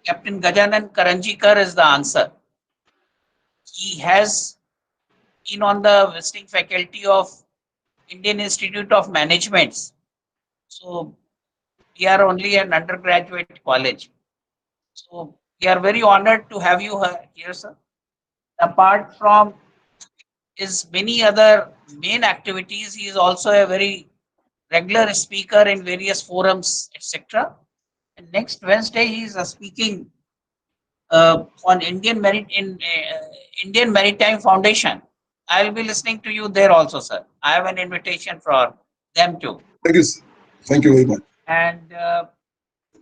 Captain Gajanan Karanjikar is the answer. He has been on the visiting faculty of Indian Institute of Management. So we are only an undergraduate college. So we are very honored to have you here, sir. Apart from his many other main activities, he is also a very regular speaker in various forums, etc. And next Wednesday, he is speaking on Indian Maritime Foundation. I will be listening to you there also, sir. I have an invitation for them too. Thank you. Thank you very much. And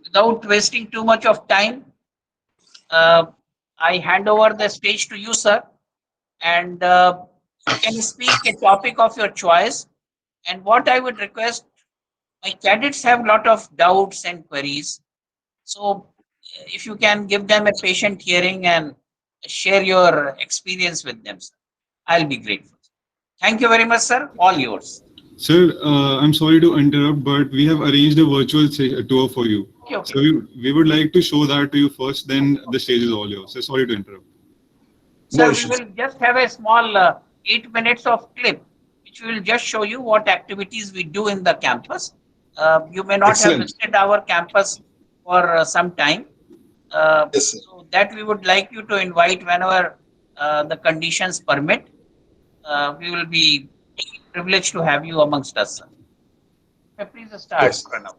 without wasting too much of time, uh, I hand over the stage to you, sir. And you can speak a topic of your choice. And what I would request, my cadets have a lot of doubts and queries. So if you can give them a patient hearing and share your experience with them, sir, I'll be grateful. Thank you very much, sir. All yours. Sir, I'm sorry to interrupt, but we have arranged a virtual tour for you. Okay, okay. So we would like to show that to you first, then the stage is all yours. So sorry to interrupt. Sir, No we issues. will just have a small 8 minutes of clip, which will just show you what activities we do in the campus. You may not have Excellent. visited our campus for some time. Yes, sir. So that we would like you to invite whenever the conditions permit. We will be privileged to have you amongst us, sir. Please start, Yes. Pranav.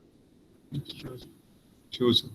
Sure, sure, sir.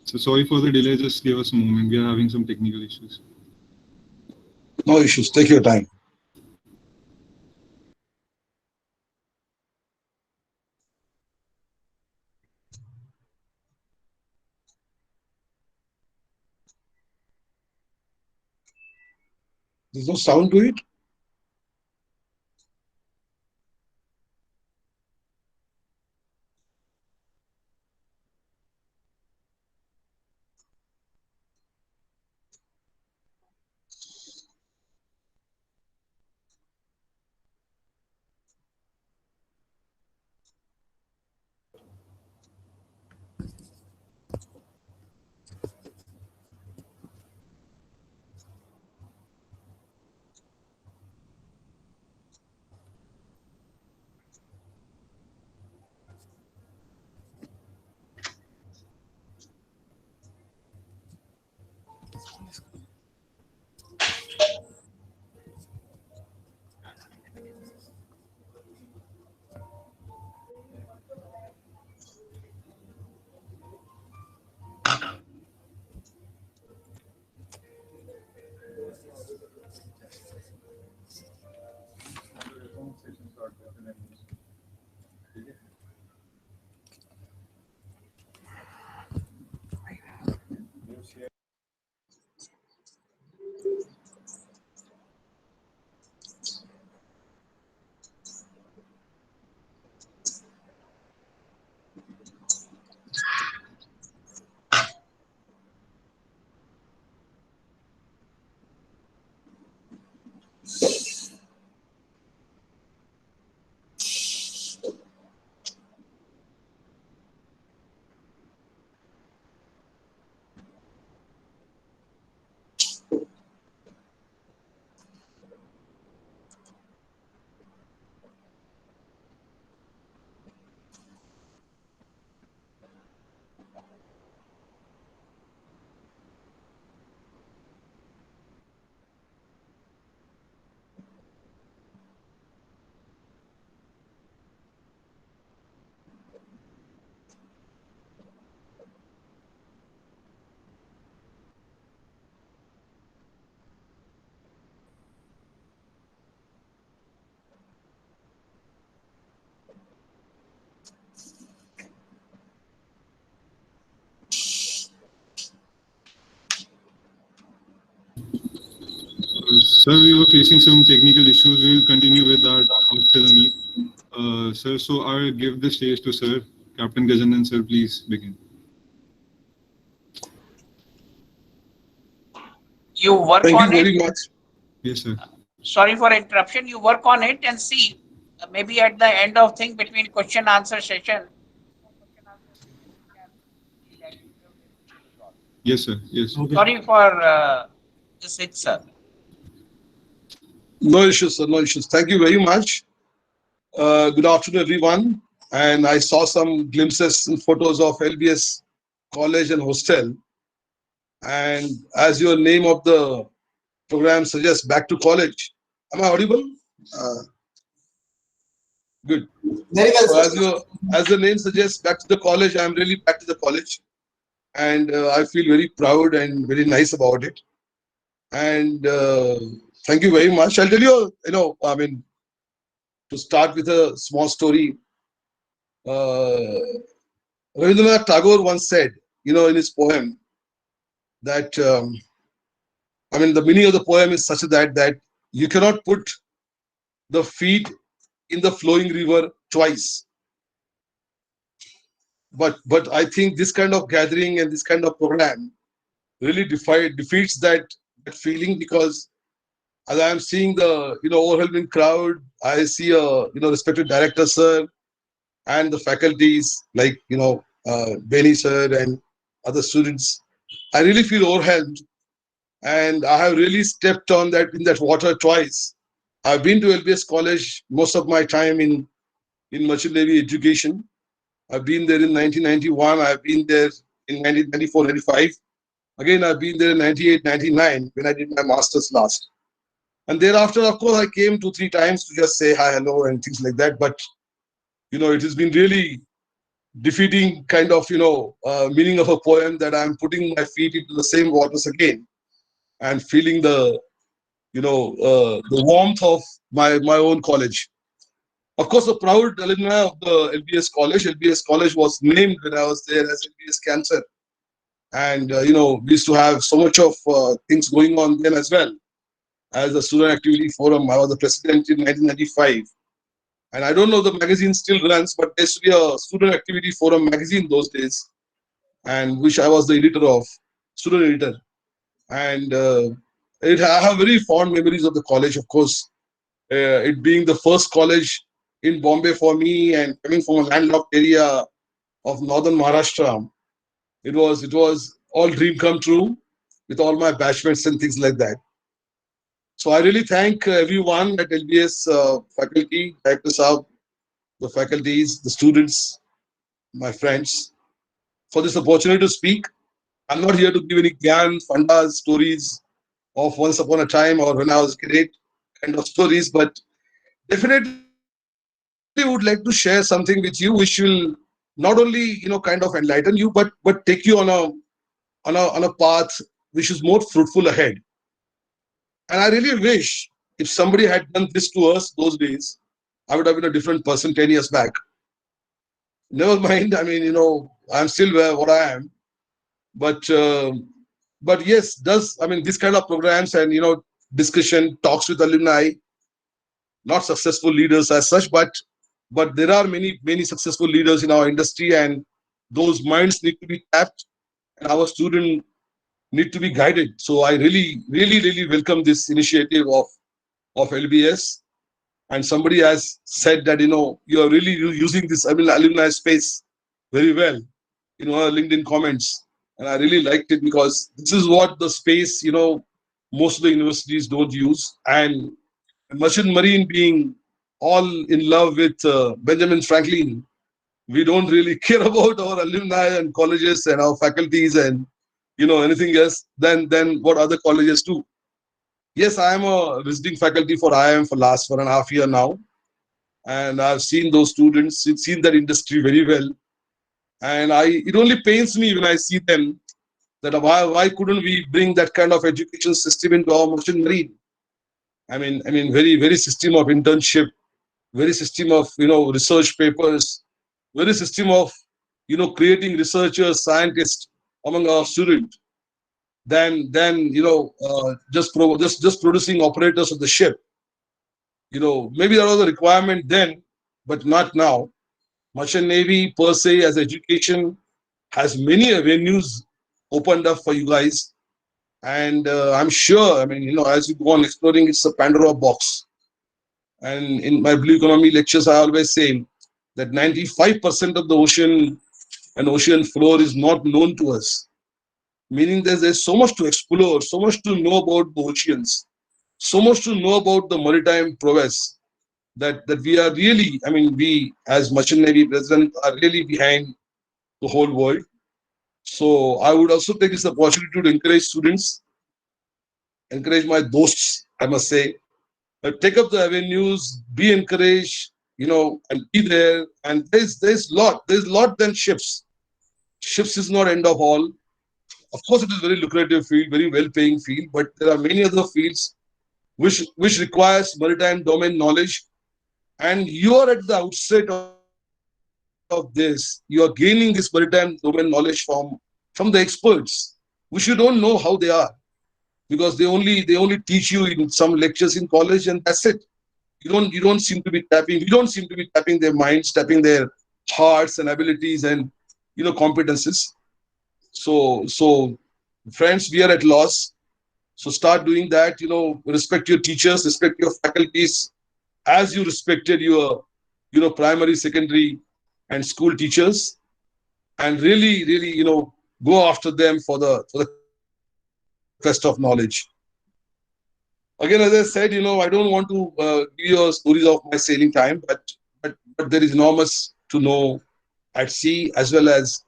So sorry for the delay. Just give us a moment. We are having some technical issues. No issues. Take your time. There's no sound to it. Sir, we were facing some technical issues. We will continue with that after the meet. Sir, so I'll give the stage to Sir. Captain Gajanan, sir, please begin. You work Thank you on it. very much. Yes, sir. Sorry for interruption. You work on it and see maybe at the end of thing between question answer session. Yes, sir. Yes. Okay. Sorry for this, sir. No issues, sir. No issues. Thank you very much. Good afternoon, everyone. And I saw some glimpses and photos of LBS College and Hostel. And as your name of the program suggests, back to college. Am I audible? Good. Very well, So sir. as the name suggests, back to the college. I'm really back to the college, and I feel very proud and very nice about it. And thank you very much. I'll tell you, I mean, to start with a small story. Rabindranath Tagore once said, in his poem, that I mean, the meaning of the poem is such that you cannot put the feet in the flowing river twice. But I think this kind of gathering and this kind of program really defeats that feeling, because as I am seeing the overwhelming crowd, I see a respected director sir and the faculties like Benny sir and other students. I really feel overwhelmed, and I have really stepped on that in that water twice. I've been to LBS College most of my time in Merchant Navy education. I've been there in 1991. I've been there in 1994, 95. Again, I've been there in 98, 99 when I did my master's last. And thereafter, of course, I came 2-3 times to just say hi, hello, and things like that. But, it has been really defeating kind of, meaning of a poem that I'm putting my feet into the same waters again and feeling the warmth of my own college. Of course, a proud alumni of the LBS College. LBS College was named when I was there as LBS CAMSAR. And, we used to have so much of things going on then as well. As a student activity forum, I was the president in 1995. And I don't know if the magazine still runs, but there used to be a student activity forum magazine those days, and which I was the editor of, student editor. And I have very fond memories of the college, of course. It being the first college in Bombay for me, and coming from a landlocked area of northern Maharashtra, it was all dream come true with all my batchmates and things like that. So I really thank everyone at LBS faculty, directors of the faculties, the students, my friends, for this opportunity to speak. I'm not here to give any gyan, fundas, stories of once upon a time or when I was a cadet kind of stories, but definitely would like to share something with you which will not only kind of enlighten you, but take you on a path which is more fruitful ahead. And I really wish if somebody had done this to us those days, I would have been a different person 10 years back. Never mind. I mean, I'm still where what I am. But yes, this kind of programs and discussion talks with alumni, not successful leaders as such, but there are many successful leaders in our industry, and those minds need to be tapped, and our students need to be guided. So I really welcome this initiative of LBS. And somebody has said that you are really using this alumni space very well in our LinkedIn comments, and I really liked it because this is what the space most of the universities don't use. And Merchant Marine being all in love with Benjamin Franklin, we don't really care about our alumni and colleges and our faculties and anything else than what other colleges do. Yes, I am a visiting faculty for IIM for last 1.5 years now, and I've seen those students, seen that industry very well, and it only pains me when I see them that why couldn't we bring that kind of education system into our Merchant Marine? I mean, very system of internship, very system of research papers, very system of creating researchers, scientists among our students. than just producing operators of the ship. Maybe that was a requirement then, but not now. Merchant Navy per se as education has many avenues opened up for you guys, and I'm sure. As you go on exploring, it's a Pandora box. And in my blue economy lectures, I always say that 95% of the ocean and ocean floor is not known to us. Meaning there's so much to explore, so much to know about the oceans, so much to know about the maritime prowess that we are really, we as Merchant Navy President are really behind the whole world. So I would also take this opportunity to encourage students, encourage my dosts, I must say, take up the avenues, be encouraged, and be there. And there's lot than ships. Ships is not end of all. Of course, it is very lucrative field, very well-paying field, but there are many other fields which requires maritime domain knowledge. And you are at the outset of this. You are gaining this maritime domain knowledge from the experts, which you don't know how they are, because they only teach you in some lectures in college, and that's it. You don't seem to be tapping. We don't seem to be tapping their minds, tapping their hearts and abilities and competences. So friends, we are at loss. So start doing that. Respect your teachers, respect your faculties, as you respected your primary, secondary, and school teachers, and really go after them for the quest of knowledge. Again, as I said, I don't want to give you stories of my sailing time, but there is enormous to know at sea as well as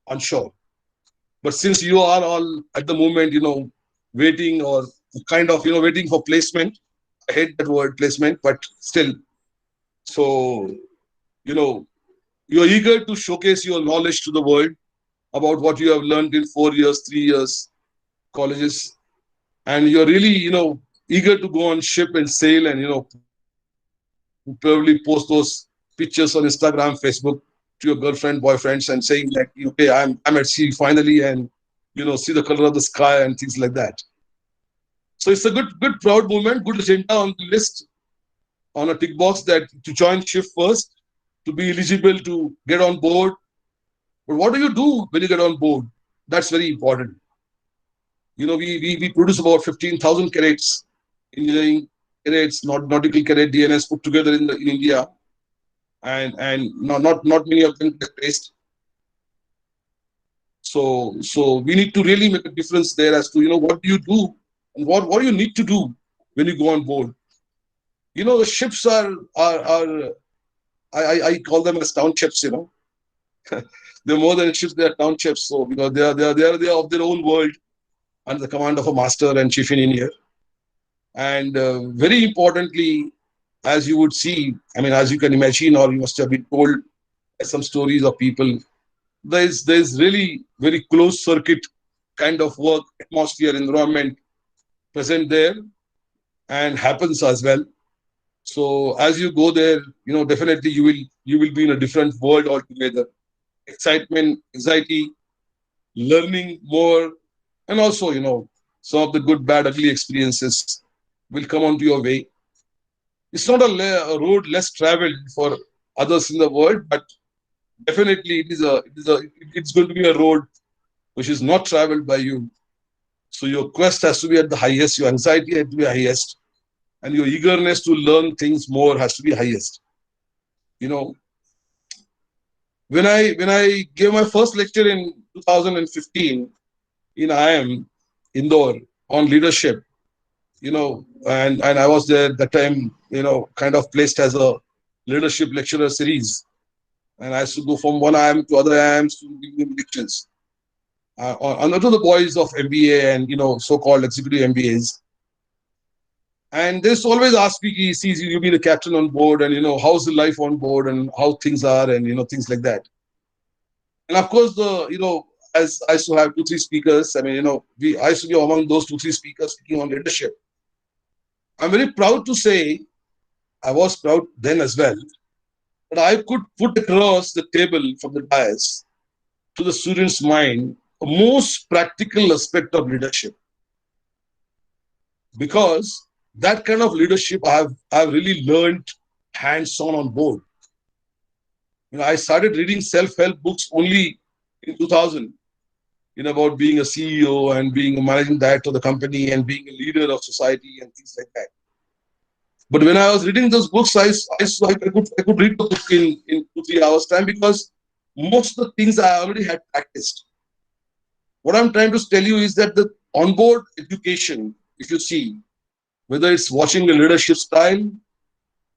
on shore. But since you are all at the moment, waiting or kind of waiting for placement, I hate that word placement, but still, so you know you're eager to showcase your knowledge to the world about what you have learned in 4 years, 3 years colleges, and you're really eager to go on ship and sail and probably post those pictures on Instagram, Facebook to your girlfriend, boyfriends, and saying that okay, I'm at sea finally, and see the color of the sky and things like that. So it's a good proud moment, good agenda on the list, on a tick box, that to join ship first, to be eligible to get on board. But what do you do when you get on board? That's very important. We produce about 15,000 cadets, engineering cadets, not nautical cadet, DNS put together in India, and not many of them get placed. So we need to really make a difference there as to what do you do and what do you need to do when you go on board. The ships are I call them as townships. They're more than ships; they are townships. So because they are of their own world under the command of a master and chief engineer. And very importantly, as you would see, as you can imagine, or you must have been told some stories of people, there's really very closed circuit kind of work, atmosphere, environment present there, and happens as well. So as you go there, definitely you will be in a different world altogether. Excitement, anxiety, learning more, and also some of the good, bad, ugly experiences will come onto your way. It's not a road less traveled for others in the world, but definitely it's going to be a road which is not traveled by you. So your quest has to be at the highest, your anxiety has to be highest, and your eagerness to learn things more has to be highest. You know, when I gave my first lecture in 2015 in IIM Indore on leadership, and I was there at that time, kind of placed as a leadership lecturer series, and I used to go from one IIM to other IIMs to give them lectures. To the boys of MBA and so-called executive MBAs, and they always ask me, see, you be the captain on board, and how's the life on board, and how things are, and things like that. And of course, as I used to have 2-3 speakers, I used to be among those 2-3 speakers speaking on leadership. I'm very proud to say, I was proud then as well, that I could put across the table from the dais to the students' mind most practical aspect of leadership, because that kind of leadership I've really learned hands-on on board. I started reading self-help books only in 2000, about being a CEO and being a managing director of the company and being a leader of society and things like that. But when I was reading those books, I could read the book in 2-3 hours time, because most of the things I already had practiced. What I'm trying to tell you is that the onboard education, if you see, whether it's watching the leadership style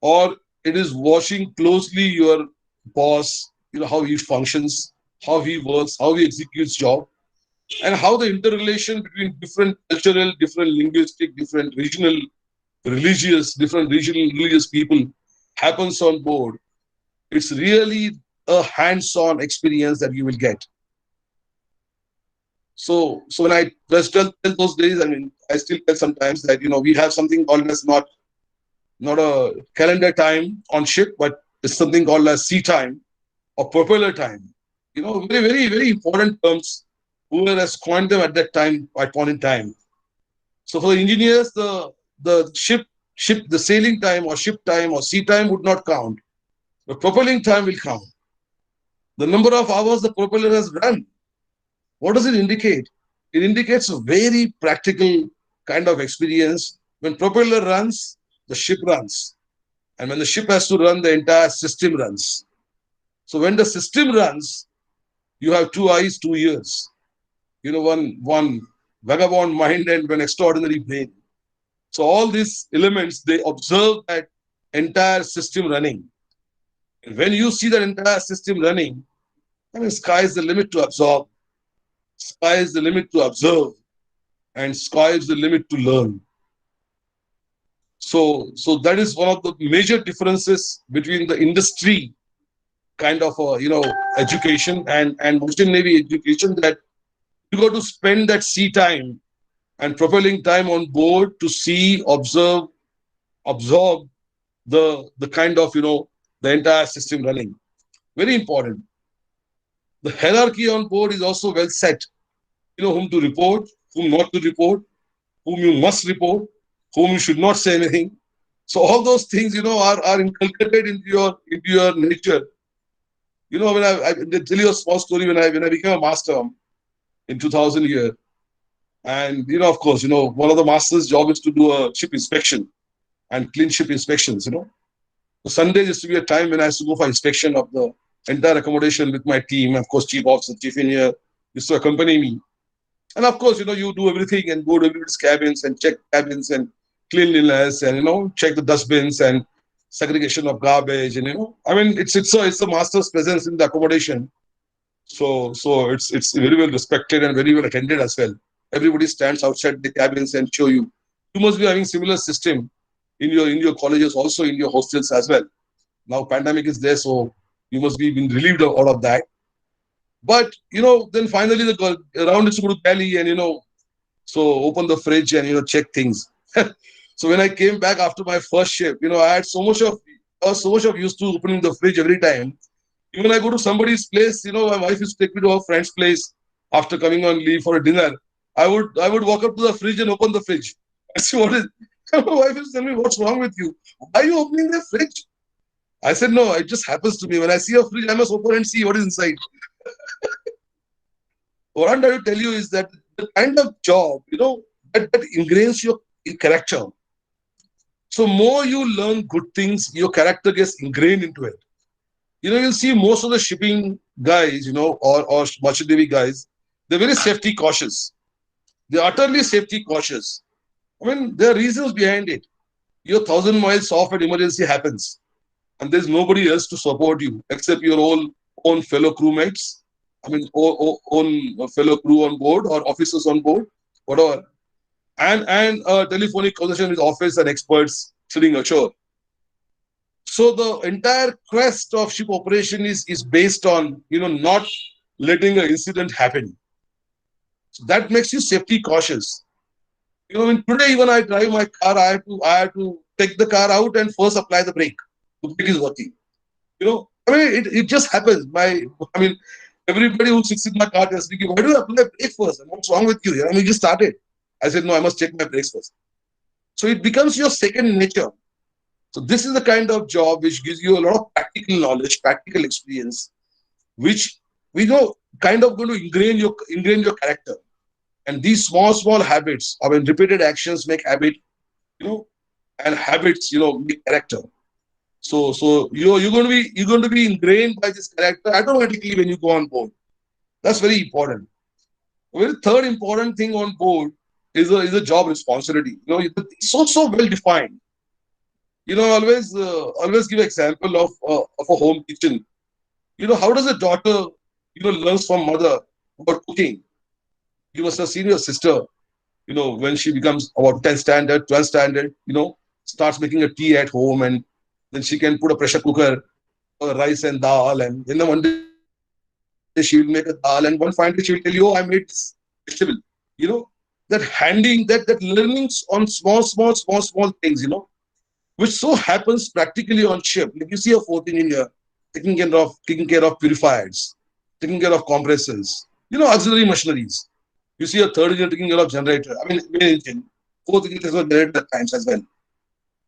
or it is watching closely your boss, how he functions, how he works, how he executes job, and how the interrelation between different cultural, different linguistic, different regional different regional religious people happens on board. It's really a hands-on experience that you will get. So when I just tell those days, I still tell sometimes that, we have something called as not a calendar time on ship, but it's something called as sea time or propeller time. Very, very, very important terms. Whoever has coined them at that point in time. So for the engineers, the the sailing time or ship time or sea time would not count. The propelling time will count. The number of hours the propeller has run. What does it indicate? It indicates a very practical kind of experience. When propeller runs, the ship runs. And when the ship has to run, the entire system runs. So when the system runs, you have 2 eyes, 2 ears. One vagabond mind and one extraordinary brain. So all these elements, they observe that entire system running. And when you see that entire system running, sky is the limit to absorb. Sky is the limit to observe. And sky is the limit to learn. So that is one of the major differences between the industry kind of education and Ocean Navy education, that you got to spend that sea time and propelling time on board to see, observe, absorb the kind of, the entire system running. Very important. The hierarchy on board is also well set. Whom to report, whom not to report, whom you must report, whom you should not say anything. So all those things, are inculcated into your nature. When I tell you a small story, when I became a master in 2000 year, and of course, one of the master's job is to do a ship inspection and clean ship inspections. So Sunday used to be a time when I used to go for inspection of the entire accommodation with my team. Of course, chief officer, chief engineer used to accompany me. And of course, you do everything and go to everybody's cabins and check cabins and cleanliness and, check the dustbins and segregation of garbage. And, it's a master's presence in the accommodation. So it's very well respected and very well attended as well. Everybody stands outside the cabins and show you. You must be having similar system in your colleges, also in your hostels as well. Now pandemic is there, so you must be been relieved of all of that. But then finally the around is to tally and so open the fridge and check things. So when I came back after my first shift, I was so much of used to opening the fridge every time. Even I go to somebody's place, my wife used to take me to her friend's place after coming on leave for a dinner. I would walk up to the fridge and open the fridge. I see what is. My wife is telling me, "What's wrong with you? Why are you opening the fridge?" I said, "No, it just happens to me. When I see a fridge, I must open and see what is inside." What I'm trying to tell you is that the kind of job, that ingrains your character. So more you learn good things, your character gets ingrained into it. You'll see most of the shipping guys, or merchant navy guys, they're very safety cautious. They're utterly safety cautious. There are reasons behind it. You're 1,000 miles off and emergency happens. And there's nobody else to support you except your own fellow crewmates. Own fellow crew on board or officers on board, whatever. And a telephonic conversation with officers and experts sitting ashore. So the entire quest of ship operation is based on, not letting an incident happen. So that makes you safety cautious. Today when I drive my car, I have to take the car out and first apply the brake. The brake is working. It just happens. Everybody who sits in my car tells me, why do you apply brake first? And what's wrong with you? I mean, you just started. I said, no, I must check my brakes first. So it becomes your second nature. So this is the kind of job which gives you a lot of practical knowledge, practical experience, which we know kind of going to ingrain your character. And these small habits, I mean, repeated actions make habit, and habits, make character. So you're going to be ingrained by this character automatically when you go on board. That's very important. Well, the third important thing on board is a job responsibility. It's so well defined. Always give example of a home kitchen. How does a daughter learns from mother about cooking? You must have seen your sister. When she becomes about 10 standard, 12 standard, starts making a tea at home, and then she can put a pressure cooker, rice and dal, and then one day she will make a dal, and one fine day she will tell you, oh, I made this vegetable. That handing, that learnings on small things, which so happens practically on ship. Like you see a fourth engineer taking care of purifiers, taking care of compressors, auxiliary machineries. You see a third engineer taking care of generator. I mean, main engine. Fourth engineer takes care of generator at times as well.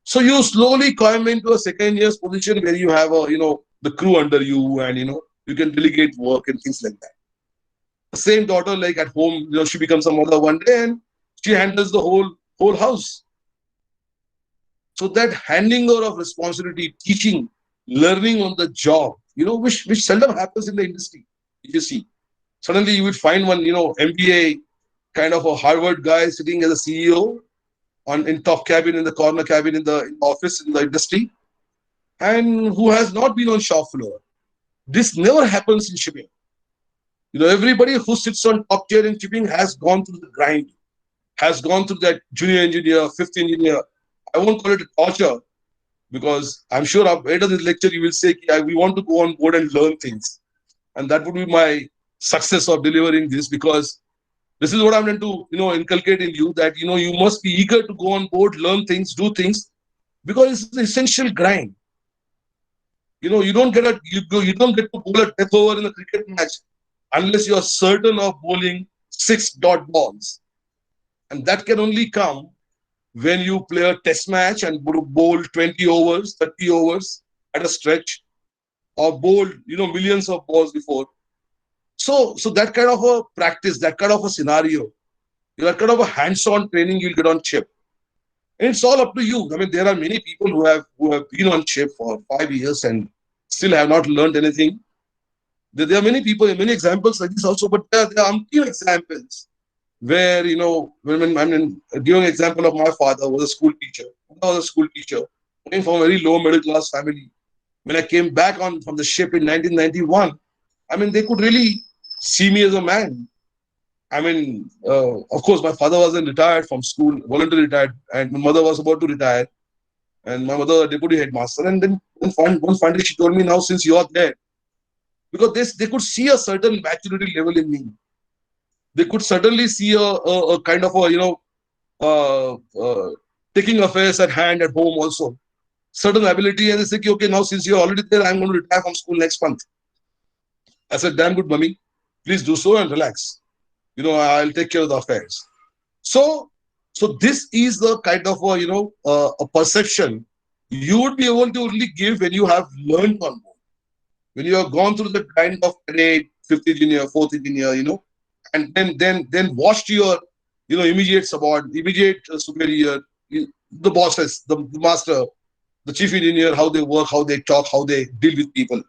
So you slowly climb into a second year's position where you have the crew under you, and you can delegate work and things like that. The same daughter, like at home, she becomes a mother one day and she handles the whole house. So that handing over of responsibility, teaching, learning on the job, which seldom happens in the industry. If you see, suddenly you would find one, MBA kind of a Harvard guy sitting as a CEO in top cabin, in the corner cabin, in the office, in the industry, and who has not been on shop floor. This never happens in shipping. Everybody who sits on top tier in shipping has gone through the grind, has gone through that junior engineer, fifth engineer. I won't call it a torture, because I'm sure after this lecture you will say, we want to go on board and learn things. And that would be my success of delivering this, because this is what I'm going to, inculcate in you, that, you must be eager to go on board, learn things, do things, because it's an essential grind. You don't get to bowl a death over in a cricket match unless you're certain of bowling 6 dot balls. And that can only come when you play a test match and bowl 20 overs, 30 overs at a stretch, or bowl, millions of balls before. So that kind of a practice, that kind of a scenario, that kind of a hands-on training you'll get on ship. And it's all up to you. I mean, there are many people who have been on ship for 5 years and still have not learned anything. There are many people, many examples like this also, but there are umpteen examples where, when I'm giving an example of my father was a school teacher. I was a school teacher, coming from a very low middle class family. When I came back from the ship in 1991, I mean, they could really see me as a man. I mean, of course, my father wasn't retired from school, voluntarily retired, and my mother was about to retire, and my mother, deputy headmaster. And then one fine day, she told me, now since you are there, because they could see a certain maturity level in me. They could certainly see a kind of taking affairs at hand at home also. Certain ability, and they say, okay, now since you're already there, I'm going to retire from school next month. I said, damn good, mummy. Please do so and relax. I'll take care of the affairs. So this is the kind of a perception you would be able to only give when you have learned on board. When you have gone through the kind of cadet, fifth engineer, fourth engineer, and then watched your, immediate subordinate, immediate superior, the bosses, the master, the chief engineer, how they work, how they talk, how they deal with people.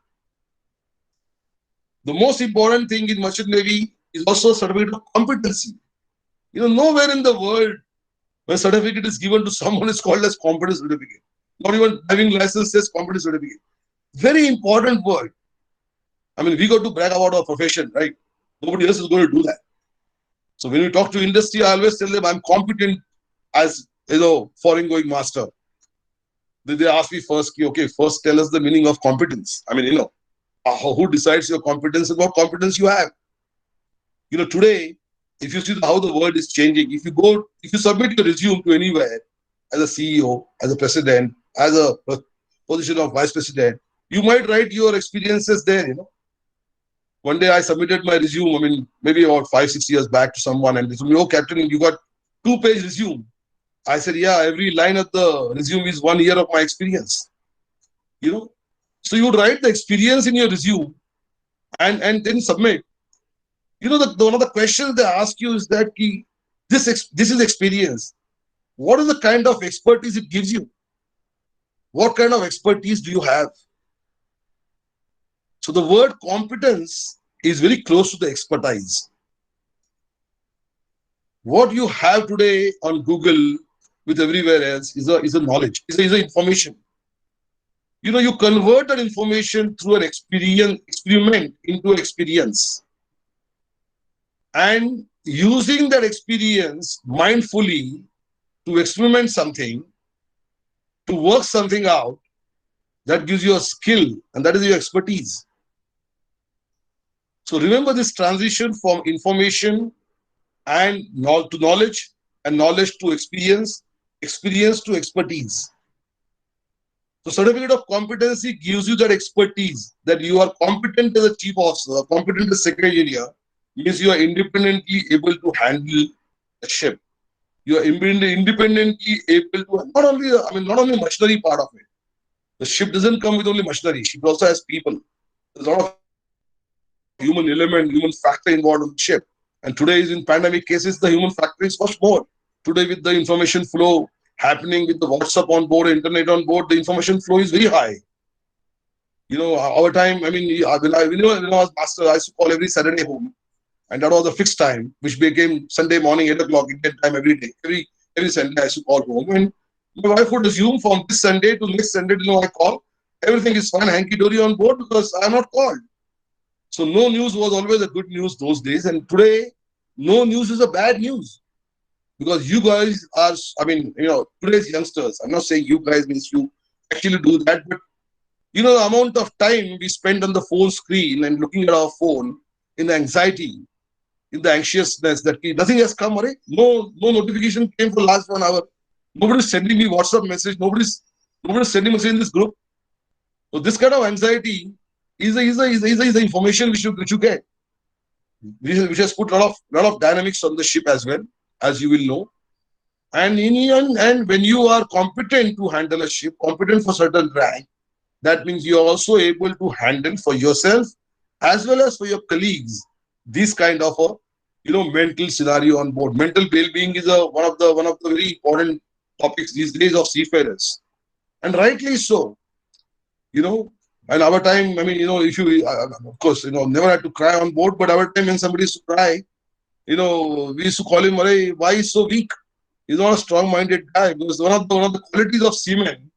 The most important thing in merchant navy is also a certificate of competency. Nowhere in the world when certificate is given to someone is called as competence certificate. Not even driving license says competence certificate. Very important word. I mean, we got to brag about our profession, right? Nobody else is going to do that. So when we talk to industry, I always tell them I'm competent as, foreign going master. They ask me first, okay, first tell us the meaning of competence. I mean, who decides your competence and what competence you have? Today, if you see how the world is changing, if you submit your resume to anywhere as a CEO, as a president, as a position of vice president, you might write your experiences there, One day I submitted my resume, I mean, maybe about 5-6 years back to someone, and they told me, "Oh, Captain, you got 2-page resume." I said, "Yeah, every line of the resume is 1 year of my experience." You know, so you would write the experience in your resume and then submit. You know, one of the questions they ask you is that this is experience. What is the kind of expertise it gives you? What kind of expertise do you have? So the word competence is very close to the expertise. What you have today on Google with everywhere else is a knowledge, is a information. You know, you convert that information through an experiment into experience. And using that experience mindfully to experiment something, to work something out, that gives you a skill, and that is your expertise. So remember this transition from information and to knowledge, and knowledge to experience, experience to expertise. So certificate of competency gives you that expertise, that you are competent as a chief officer, competent as secretary engineer, means you are independently able to handle a ship. You are independently able to not only machinery part of it. The ship doesn't come with only machinery. Ship also has people. There's a lot of human element, human factor involved in the ship. And today is in pandemic cases, the human factor is much more. Today with the information flow happening with the WhatsApp on board, internet on board, the information flow is very high. You know, our time, I mean, when I was master, I used to call every Saturday home. And that was a fixed time, which became Sunday morning, 8 o'clock Indian time every day. Every Sunday I used to call home. And my wife would assume from this Sunday to next Sunday, I call, everything is fine, hanky-dory on board because I'm not called. So no news was always a good news those days. And today, no news is a bad news. Because you guys are, today's youngsters, I'm not saying you guys means you actually do that, but you know, the amount of time we spend on the phone screen and looking at our phone, in the anxiety, in the anxiousness that nothing has come, right? No notification came for the last 1 hour. Nobody's sending me WhatsApp message. Nobody's sending message in this group. So this kind of anxiety is the information which you get, which has put a lot of dynamics on the ship as well, as you will know. And when you are competent to handle a ship, competent for certain rank, that means you are also able to handle for yourself as well as for your colleagues this kind of a mental scenario on board. Mental well-being is one of the very important topics these days of seafarers, and rightly so. You know, and our time, I mean, if you of course, never had to cry on board, but our time when somebody used to cry, we used to call him, why is so weak? He's not a strong-minded guy, because one of the qualities of seamen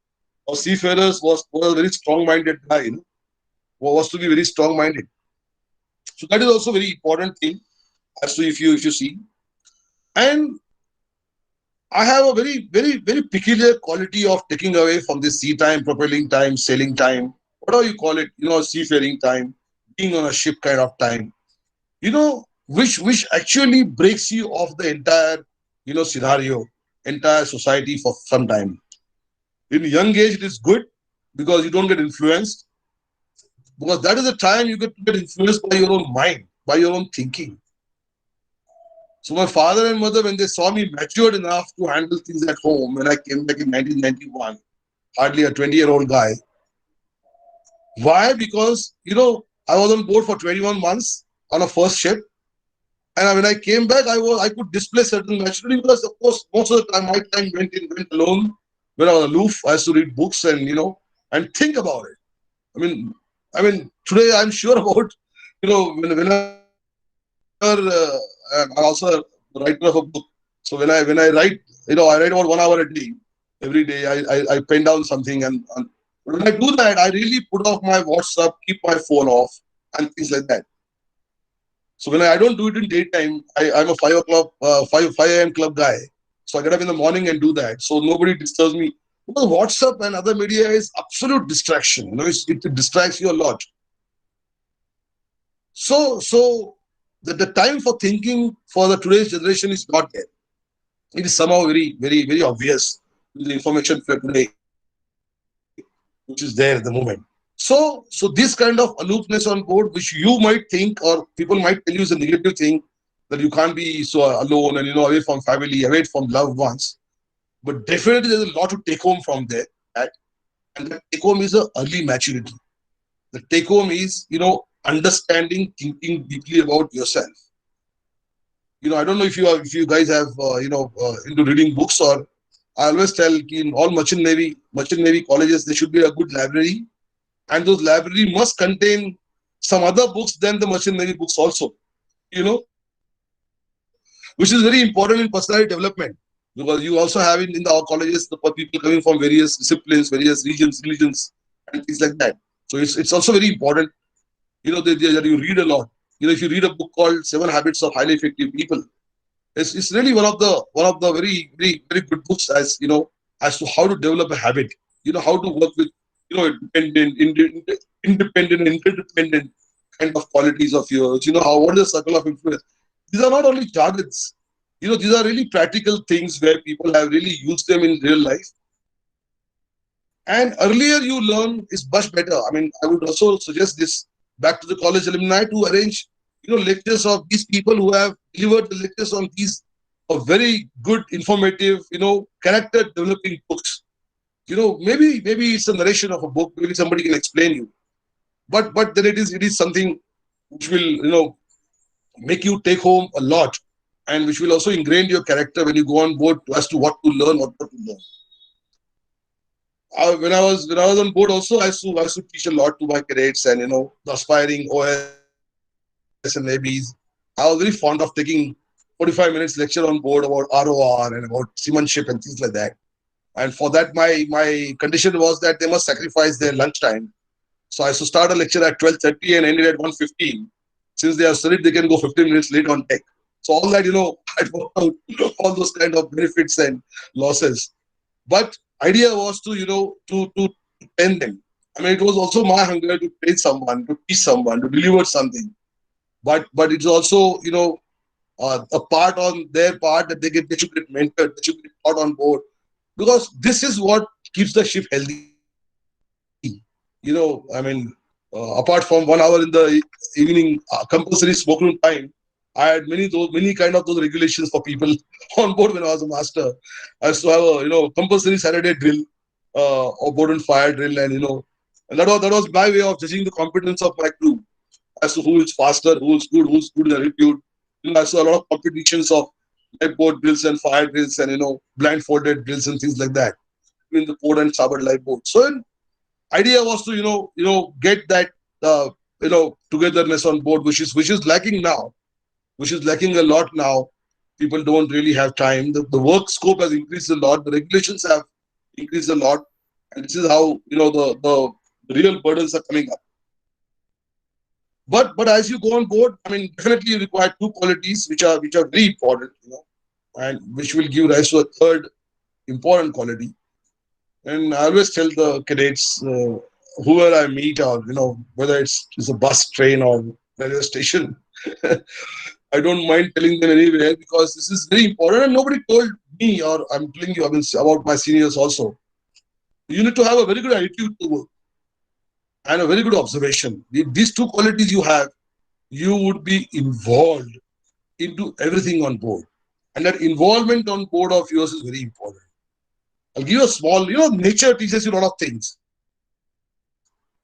or seafarers was a very strong-minded guy. Was to be very strong-minded. So that is also a very important thing as to if you see. And I have a very, very, very peculiar quality of taking away from this sea time, propelling time, sailing time, whatever you call it, seafaring time, being on a ship kind of time, which actually breaks you off the entire, scenario, entire society for some time. In young age, it is good because you don't get influenced, because that is the time you get influenced by your own mind, by your own thinking. So my father and mother, when they saw me matured enough to handle things at home, when I came back in 1991, hardly a 20-year-old guy. Why? Because, I was on board for 21 months on a first ship. And when I came back, I could display certain maturity, because, of course, most of the time, my time went alone. When I was aloof, I used to read books and think about it. I mean, today I'm sure about, whenever I'm also a writer of a book. So when I write, I write about 1 hour a day. Every day I pen down something, and when I do that, I really put off my WhatsApp, keep my phone off, and things like that. So when I don't do it in daytime, I'm a 5 a.m. club guy. So I get up in the morning and do that. So nobody disturbs me. Because WhatsApp and other media is absolute distraction. It distracts you a lot. So the time for thinking for the today's generation is not there. It is somehow very, very, very obvious with the information flow today, which is there at the moment. So this kind of aloofness on board, which you might think or people might tell you is a negative thing, that you can't be so alone and away from family, away from loved ones. But definitely there's a lot to take home from there. That and the take home is a early maturity. The take home is understanding, thinking deeply about yourself. I don't know if you guys have into reading books, or I always tell in all merchant navy colleges there should be a good library, and those library must contain some other books than the merchant navy books also, which is very important in personality development, because you also have in our colleges the people coming from various disciplines, various regions, religions, and things like that. So it's also very important, that you read a lot. If you read a book called Seven Habits of Highly Effective People, it's really one of the very good books, as to how to develop a habit, how to work with independent, interdependent kind of qualities of yours. How what is the circle of influence? These are not only targets. These are really practical things where people have really used them in real life. And earlier you learn is much better. I mean, I would also suggest this back to the college alumni to arrange, lectures of these people who have delivered the lectures on these very good, informative, character developing books. Maybe it's a narration of a book. Maybe somebody can explain you, but then it is something which will make you take home a lot, and which will also ingrain your character when you go on board as to what to learn, what not to learn. When I was on board also, I used to teach a lot to my cadets and the aspiring OS and ABs. I was very fond of taking 45 minutes lecture on board about ROR and about seamanship and things like that. And for that, my condition was that they must sacrifice their lunchtime. So I used to start a lecture at 12:30 and end it at 1:15. Since they are studied, they can go 15 minutes late on deck. So all that, I worked out all those kind of benefits and losses. But idea was to, to train them. I mean, it was also my hunger to train someone, to teach someone, to deliver something. But it's also, a part on their part that they should get mentored, they should get taught on board, because this is what keeps the ship healthy. I mean, apart from 1 hour in the evening compulsory smoke room time, I had many kind of those regulations for people on board when I was a master. I used to have a compulsory Saturday drill, or board and fire drill, and that was my way of judging the competence of my crew as to who is faster, who's good in attitude. I saw a lot of competitions of lifeboat drills and fire drills and blindfolded drills and things like that between the port and starboard lifeboat. So idea was to get that togetherness on board, which is lacking now, which is lacking a lot now. People don't really have time. The work scope has increased a lot. The regulations have increased a lot, and this is how the real burdens are coming up. But as you go on board, I mean, definitely you require two qualities which are very important, and which will give rise to a third important quality. And I always tell the cadets, whoever I meet, or whether it's a bus, train, or railway station, I don't mind telling them anywhere, because this is very important. And nobody told me, or I'm telling you, I mean, about my seniors also. You need to have a very good attitude to work and a very good observation. If these two qualities you have, you would be involved into everything on board. And that involvement on board of yours is very important. I'll give you a small, nature teaches you a lot of things.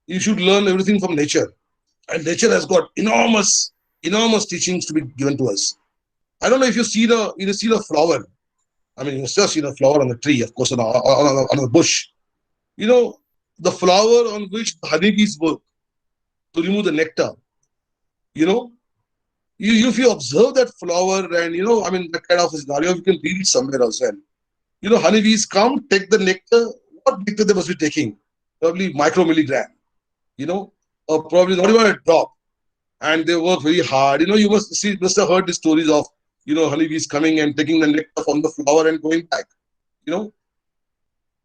You should learn everything from nature. And nature has got enormous teachings to be given to us. I don't know if you see the flower. I mean, you must have seen a flower on the tree, of course, on a bush. The flower on which the honeybees work to remove the nectar. You know, if you observe that flower, and I mean, that kind of scenario, you can read it somewhere as well. Honeybees come, take the nectar. What nectar they must be taking? Probably micromilligram. Or probably not even a drop. And they work very hard. You must have heard the stories of honeybees coming and taking the nectar from the flower and going back. You know,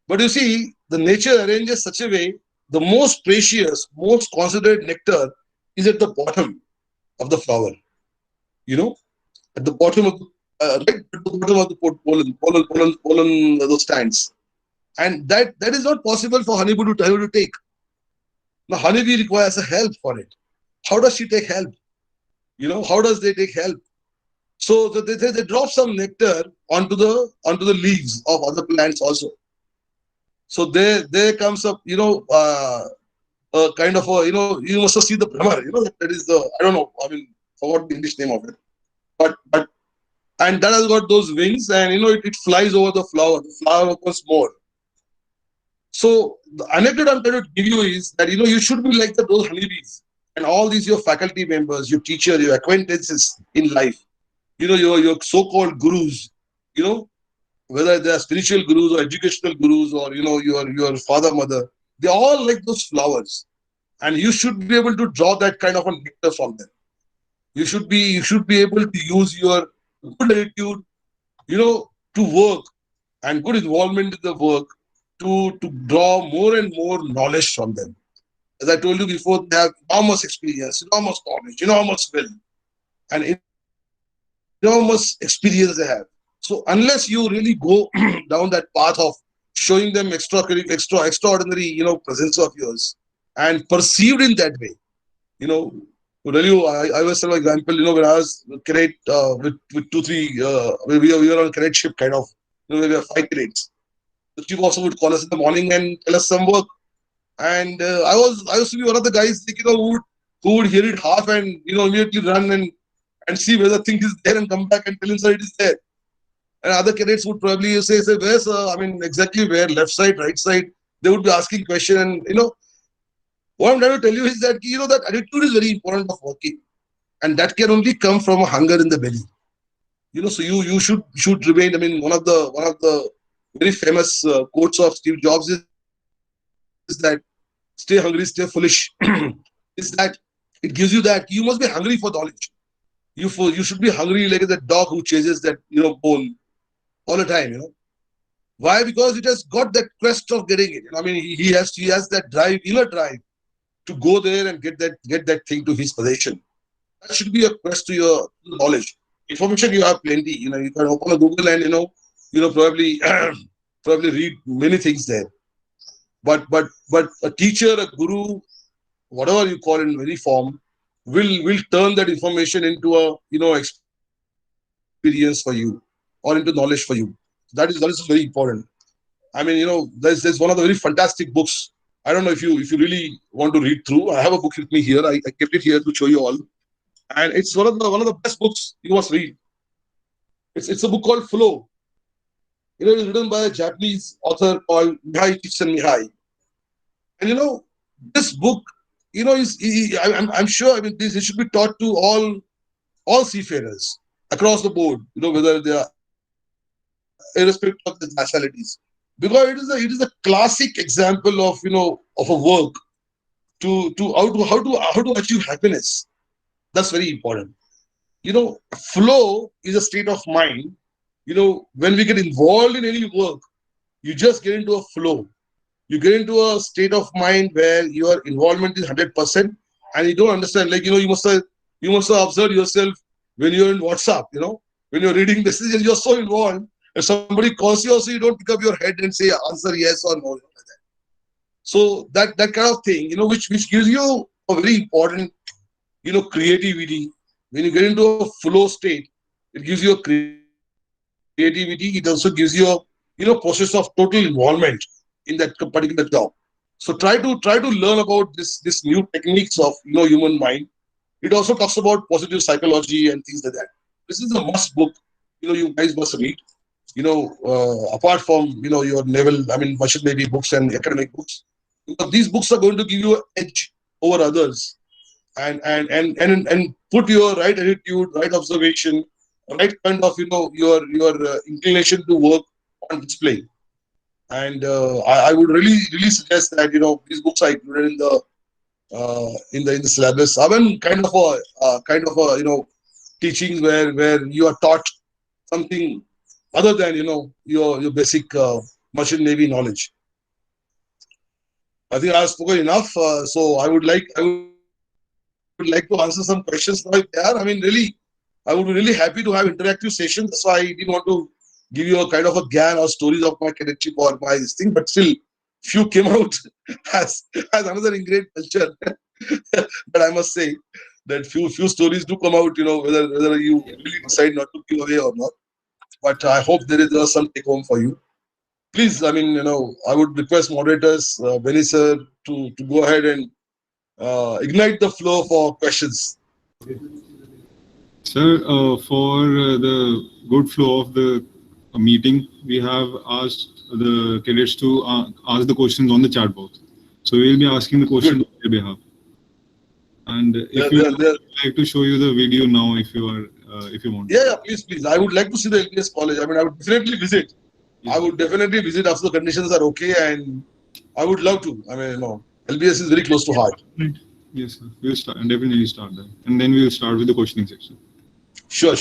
but you see, the nature arranges such a way, the most precious, most considered nectar is at the bottom of the flower. You know, at the bottom of right at the bottom of the pollen, those stands, and that is not possible for honeybee to take. Now, honeybee requires a help for it. How does she take help? How does they take help? So they drop some nectar onto the leaves of other plants also. So there comes up, a kind of a, you must have seen the Brahmar, that is the, I don't know, I mean, forgot the English name of it. But and that has got those wings, and it flies over the flower. The flower opens more. So the anecdote I'm trying to give you is that you should be like those honeybees, and all these your faculty members, your teacher, your acquaintances in life. Your so-called gurus. Whether they are spiritual gurus or educational gurus or your father mother, they all like those flowers, and you should be able to draw that kind of a nectar from them. You should be able to use your good attitude, to work, and good involvement in the work, to draw more and more knowledge from them. As I told you before, they have enormous experience, enormous knowledge, enormous will, and enormous experience they have. So unless you really go down that path of showing them extraordinary, presence of yours, and perceived in that way, you know, to tell you, I was an example, when I was cadet with two, three, we were on cadetship kind of, we were 5 cadets. The chief also would call us in the morning and tell us some work. And I used to be one of the guys, who would hear it half and, immediately run and see whether thing is there and come back and tell him, sir, it is there. And other cadets would probably say, where, sir? I mean, exactly where? Left side, right side? They would be asking question. And, what I'm trying to tell you is that, that attitude is very important of working. And that can only come from a hunger in the belly. So you should remain. I mean, one of the very famous quotes of Steve Jobs is that stay hungry, stay foolish. Is that it gives you that you must be hungry for knowledge. You should be hungry like the dog who chases that bone all the time. Why? Because it has got that quest of getting it. I mean, he has that drive, inner drive, to go there and get that thing to his possession. That should be a quest to your knowledge. Information you have plenty. You can open a Google and probably probably read many things there. But a teacher, a guru, whatever you call it in any form, will turn that information into a experience for you or into knowledge for you. That is very important. I mean, there's one of the very fantastic books. I don't know if you really want to read through. I have a book with me here. I kept it here to show you all, and it's one of the best books you must read. It's a book called Flow. It's written by a Japanese author called Mihai Csikszentmihalyi. And this book, I'm sure. I mean, this it should be taught to all seafarers across the board. Whether they are irrespective of the nationalities, because it is a classic example of of a work to how to achieve happiness. That's very important. Flow is a state of mind. When we get involved in any work, you just get into a flow. You get into a state of mind where your involvement is 100%, and you don't understand. Like you must have observed yourself when you're in WhatsApp. When you're reading messages, you're so involved. If somebody calls you, also you don't pick up your head and say answer yes or no. Like that. So that kind of thing, which gives you a very important, creativity. When you get into a flow state, it gives you a creativity. It also gives you a process of total involvement in that particular job. So try to learn about this new techniques of human mind. It also talks about positive psychology and things like that. This is a must book. You guys must read. Apart from your naval, I mean, Merchant Navy books and academic books, because these books are going to give you an edge over others, and put your right attitude, right observation, right kind of your inclination to work on display. And I would really suggest that these books are included in the syllabus. I mean, kind of a teachings where you are taught something other than your basic merchant navy knowledge. I think I have spoken enough. So I would like to answer some questions now if there are. I mean, really, I would be really happy to have interactive sessions. That's why I didn't want to give you a kind of a gyan or stories of my cadetship or my thing, but still, few came out as another ingrained culture. But I must say that few stories do come out, whether you really decide not to give away or not. But I hope there is some take home for you. Please, I would request moderators, Benny sir, to go ahead and ignite the flow for questions. Sir, for the good flow of the meeting, we have asked the cadets to ask the questions on the chat box. So we'll be asking the question on their behalf. And if you would like to show you the video now, if you want. Yeah, please. I would like to see the LBS college. I would definitely visit. Yes. I would definitely visit after the conditions are okay, and I would love to. LBS is very close to heart. Yes, sir. We'll definitely start that, and then we'll start with the questioning section. Sure.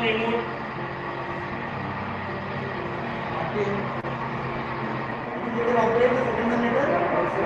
remote. Okay. You can operate the second generator also.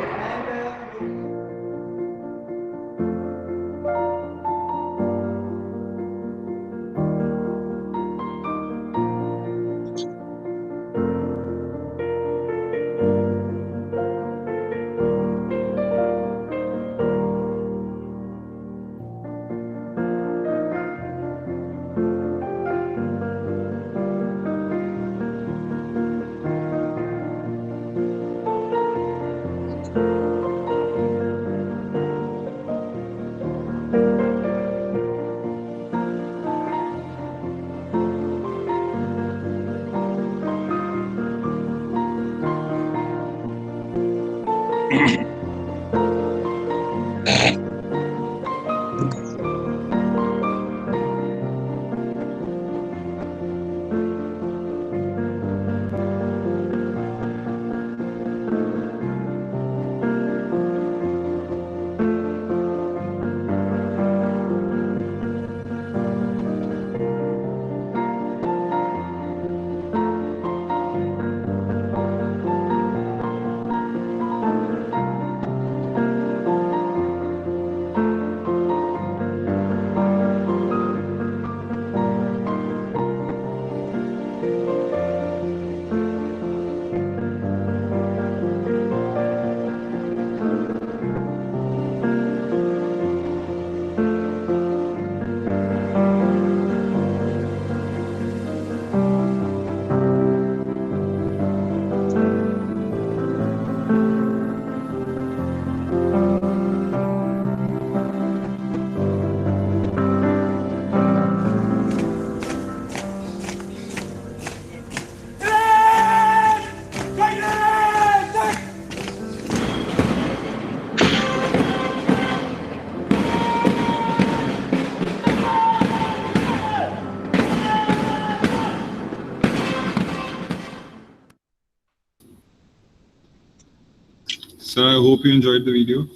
Sir, I hope you enjoyed the video.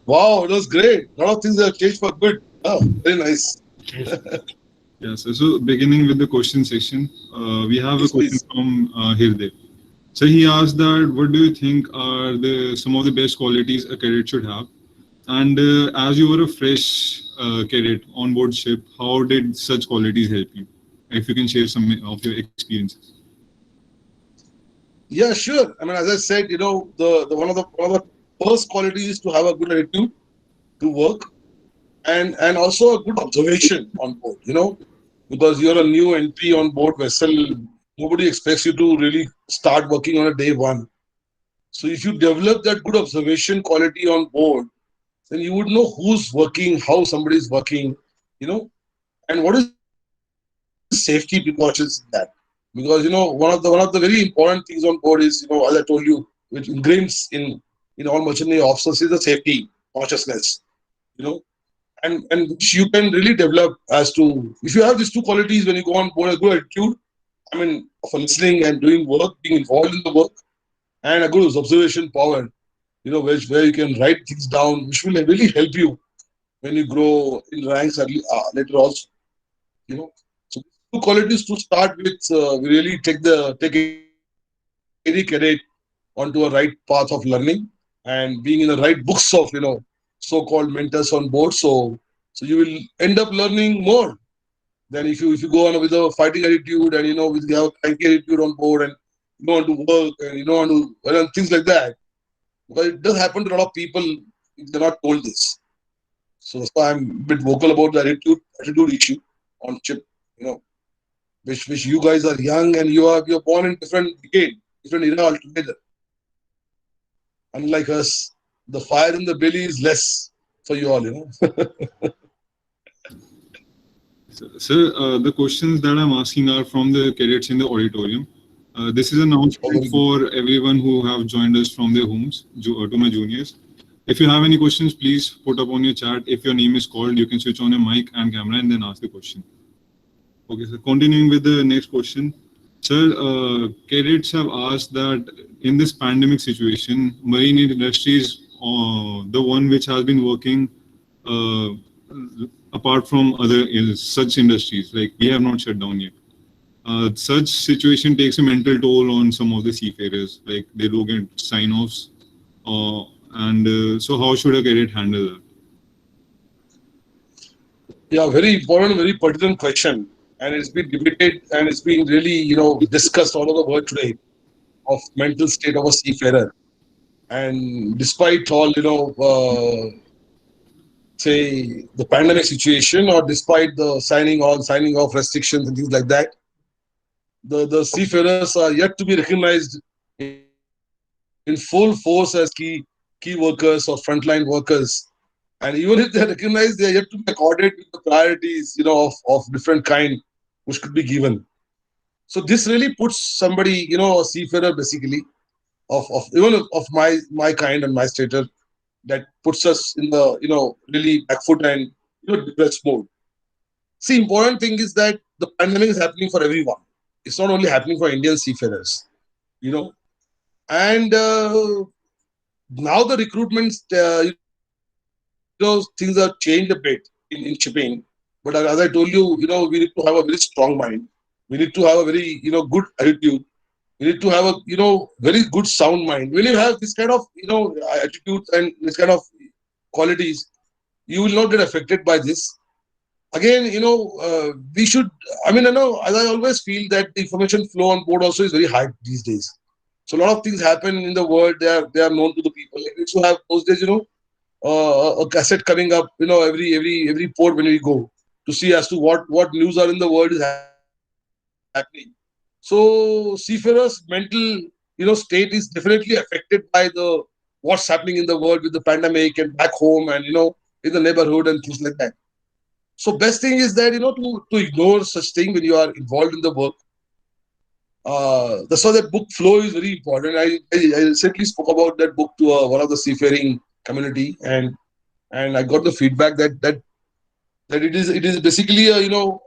Wow, it was great. A lot of things have changed for good. Oh, very nice. Yes, sir. So beginning with the question section, we have a question from Hirdev. So he asked that, what do you think are some of the best qualities a cadet should have? And as you were a fresh cadet on board ship, how did such qualities help you? If you can share some of your experiences. Yeah, sure. I mean, as I said, the one of the first qualities is to have a good attitude to work, and also a good observation on board. Because you're a new entry on board vessel, nobody expects you to really start working on a day one. So if you develop that good observation quality on board, then you would know who's working, how somebody is working, and what is safety precautions in that. Because one of the very important things on board is, as I told you, which ingrains in all merchant navy officers is the safety consciousness. And which you can really develop as to, if you have these two qualities when you go on board, a good attitude, I mean, for listening and doing work, being involved in the work, and a good observation power, where you can write things down, which will really help you when you grow in ranks later also. So two qualities to start with, we really take any cadet onto a right path of learning and being in the right books of so-called mentors on board. So you will end up learning more than if you go on with a fighting attitude and with you have cranky attitude on board and you don't want to work and you don't want to things like that. Because it does happen to a lot of people if they're not told this. So that's why I'm a bit vocal about the attitude issue on chip. Which you guys are young and you're born in different decade, different era altogether. Unlike us, the fire in the belly is less for you all. So, the questions that I'm asking are from the cadets in the auditorium. This is an announcement for everyone who have joined us from their homes, to my juniors. If you have any questions, please put up on your chat. If your name is called, you can switch on your mic and camera and then ask the question. Okay, so continuing with the next question. Sir, cadets have asked that in this pandemic situation, marine industry is the one which has been working apart from other such industries, like we have not shut down yet. Such situation takes a mental toll on some of the seafarers, like they do get sign-offs. So how should a cadet handle that? Yeah, very important, very pertinent question. And it's been debated and it's been really, discussed all over the world today of mental state of a seafarer. And despite all, say the pandemic situation or despite the signing on, signing off restrictions and things like that, the seafarers are yet to be recognized in full force as key workers or frontline workers. And even if they're recognized, they are yet to be accorded with the priorities, of different kind, which could be given. So this really puts somebody, a seafarer basically, of even of my kind and my stature, that puts us in the, really back foot and, depressed mode. See, important thing is that the pandemic is happening for everyone. It's not only happening for Indian seafarers, and now the recruitment, things have changed a bit in shipping. But as I told you, we need to have a very strong mind. We need to have a very, good attitude. We need to have a, very good sound mind. When you have this kind of, attitude and this kind of qualities, you will not get affected by this. Again, we should, as I always feel that the information flow on board also is very high these days. So a lot of things happen in the world. They are known to the people. Like we used to have those days, a cassette coming up, every port when we go to see as to what news are in the world is happening. So seafarers' mental, state is definitely affected by the what's happening in the world with the pandemic and back home and in the neighborhood and things like that. So best thing is that to ignore such thing when you are involved in the work. That's why that book flow is very important. I recently spoke about that book to one of the seafaring community, and I got the feedback that it is basically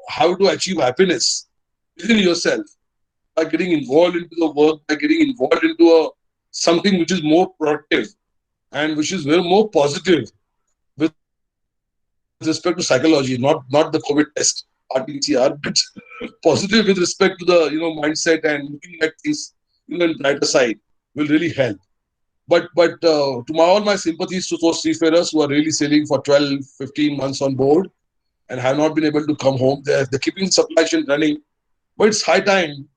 how to achieve happiness within yourself by getting involved into the work, by getting involved into something which is more productive and which is very more positive with respect to psychology, not the COVID test, RT-PCR, but positive with respect to the mindset and looking at things in brighter side will really help. But to all my sympathies to those seafarers who are really sailing for 12, 15 months on board and have not been able to come home. They're keeping supply chain running, but it's high time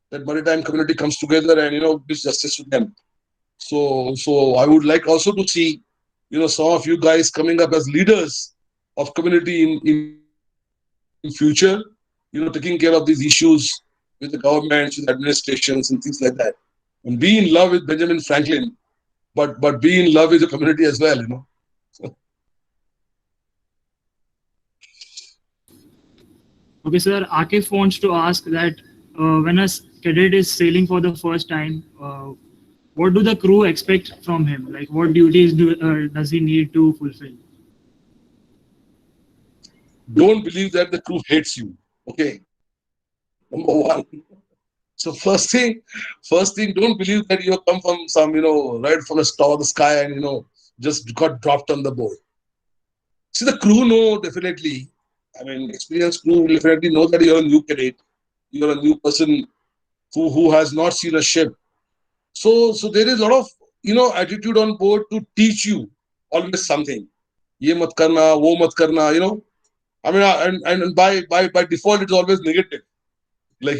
that maritime community comes together and gives justice to them. So I would like also to see some of you guys coming up as leaders of community in future, taking care of these issues with the governments, with administrations and things like that. And be in love with Benjamin Franklin, but be in love with the community as well. Okay, sir. Akif wants to ask that when a cadet is sailing for the first time, what do the crew expect from him? Like, what duties does he need to fulfill? Don't believe that the crew hates you. Okay, number one. So first thing, don't believe that you come from some, right from the sky and just got dropped on the board. See, the crew know definitely. I mean, experienced crew will definitely know that you're a new cadet, you're a new person who has not seen a ship. So there is a lot of attitude on board to teach you always something. Ye mat karna, wo mat karna. I mean, and by default it's always negative. Like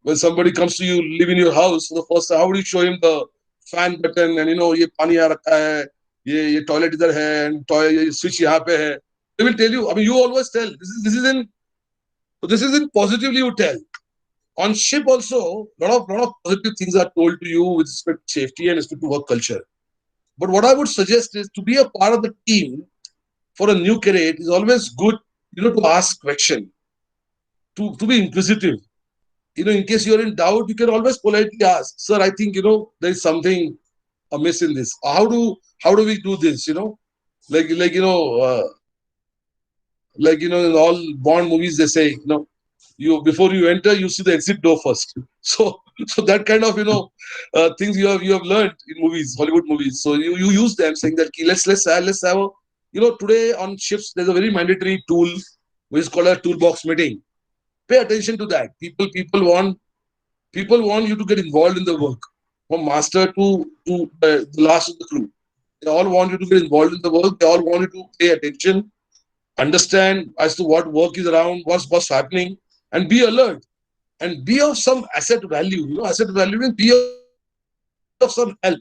when somebody comes to you, live in your house for the first time, how would you show him the fan button and ye pani yahan rakha hai, ye toilet idhar hai and ye switch yahan pe hai. They will tell you. I mean, you always tell. This is in positively you tell. On ship also, lot of positive things are told to you with respect to safety and respect to work culture. But what I would suggest is to be a part of the team for a new cadet is always good, to ask question, to be inquisitive. In case you're in doubt, you can always politely ask, sir, I think, there is something amiss in this. How do we do this? In all Bond movies, they say, you before you enter, you see the exit door first. So that kind of things you have learned in movies, Hollywood movies. So you use them saying that let's have a today on shifts, there's a very mandatory tool which is called a Toolbox Meeting. Pay attention to that. People want you to get involved in the work, from master to the last of the crew. They all want you to get involved in the work. They all want you to pay attention, understand as to what work is around, what's happening, and be alert and be of some asset value. Asset value means be of some help.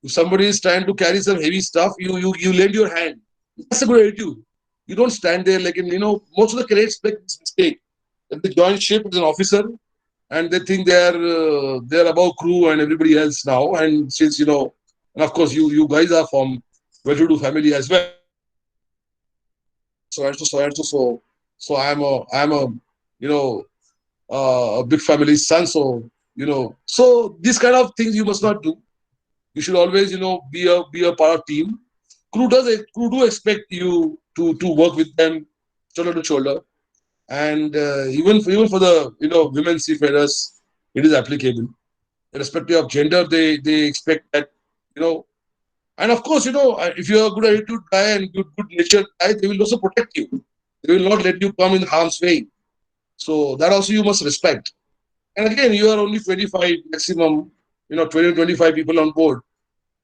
If somebody is trying to carry some heavy stuff, you lend your hand. That's a good attitude. You don't stand there like, most of the cadets make this mistake. If they join ship as an officer and they think they're above crew and everybody else now. And since, and of course you guys are from well-to-do family as well. So I'm a big family son. So these kind of things you must not do. You should always, be a part of team. Crew do expect you to work with them shoulder to shoulder, and even for the women seafarers, it is applicable. Irrespective of gender, they expect that and of course if you are a good attitude guy and good natured guy, they will also protect you. They will not let you come in harm's way. So that also you must respect. And again, you are only 25 maximum, 20 25 people on board.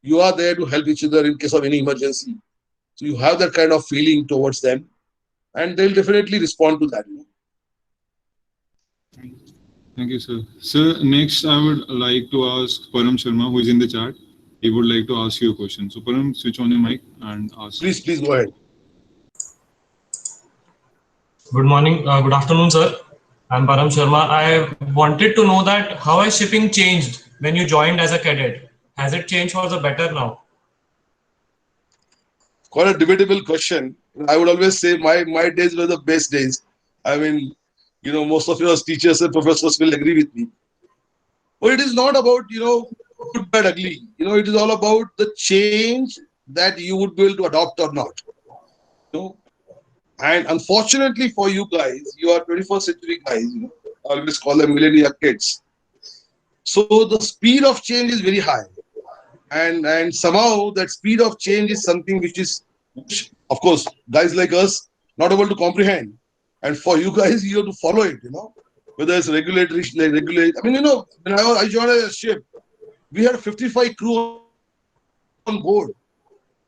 You are there to help each other in case of any emergency. So you have that kind of feeling towards them, and they'll definitely respond to that. Thank you, sir. Sir, next I would like to ask Param Sharma, who is in the chat. He would like to ask you a question. So Param, switch on your mic and ask. Please go ahead. Good morning, good afternoon, sir. I'm Param Sharma. I wanted to know that how has shipping changed when you joined as a cadet? Has it changed for the better now? Quite a debatable question. I would always say my days were the best days. I mean, most of your teachers and professors will agree with me. But it is not about, good, bad, ugly. It is all about the change that you would be able to adopt or not. And unfortunately for you guys, you are 21st century guys. I always call them millennial kids. So the speed of change is very high. And somehow that speed of change is something which of course, guys like us not able to comprehend. And for you guys, you have to follow it, whether it's regulatory. I mean, when I joined a ship, we had 55 crew on board,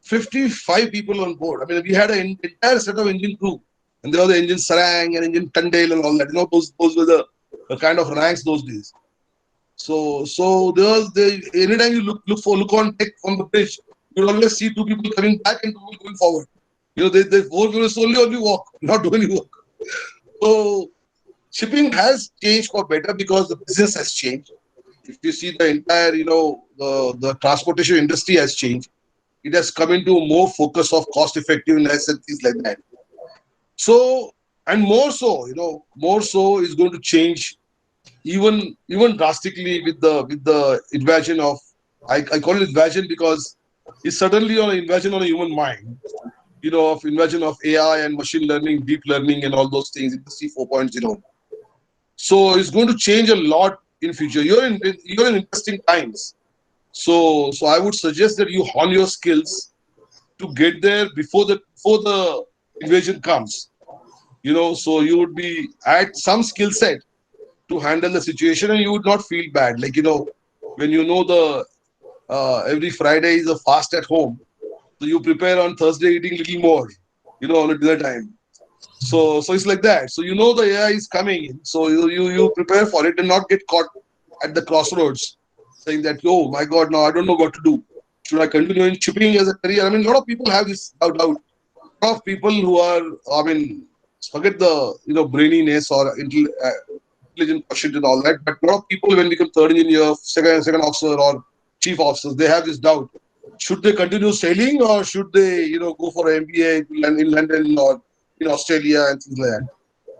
55 people on board. I mean, we had an entire set of engine crew, and there was the engine sarang and engine tandale and all that. Those were the kind of ranks those days. So there was anytime you look on deck from the bridge, you'll always see two people coming back and two people going forward. They work only walk, not do any work. So shipping has changed for better because the business has changed. If you see the entire, the transportation industry has changed. It has come into more focus of cost effectiveness and things like that. So, and more so is going to change even drastically with the invasion of, I call it invasion because it's certainly an invasion on a human mind, of invasion of AI and machine learning, deep learning and all those things, Industry 4.0. So it's going to change a lot in future. You're in interesting times. So I would suggest that you hone your skills to get there before the invasion comes. So you would be at some skill set to handle the situation, and you would not feel bad. Like, when every Friday is a fast at home, so you prepare on Thursday eating little more, on a dinner time. So it's like that. So the AI is coming in, so you prepare for it and not get caught at the crossroads, saying that, oh my God, now I don't know what to do. Should I continue in shipping as a career? I mean, a lot of people have this doubt. A lot of people who are, forget the braininess or intelligent quotient and all that, but a lot of people when become third engineer, second officer or chief officers, they have this doubt. Should they continue sailing or should they, go for an MBA in London or in Australia and things like that?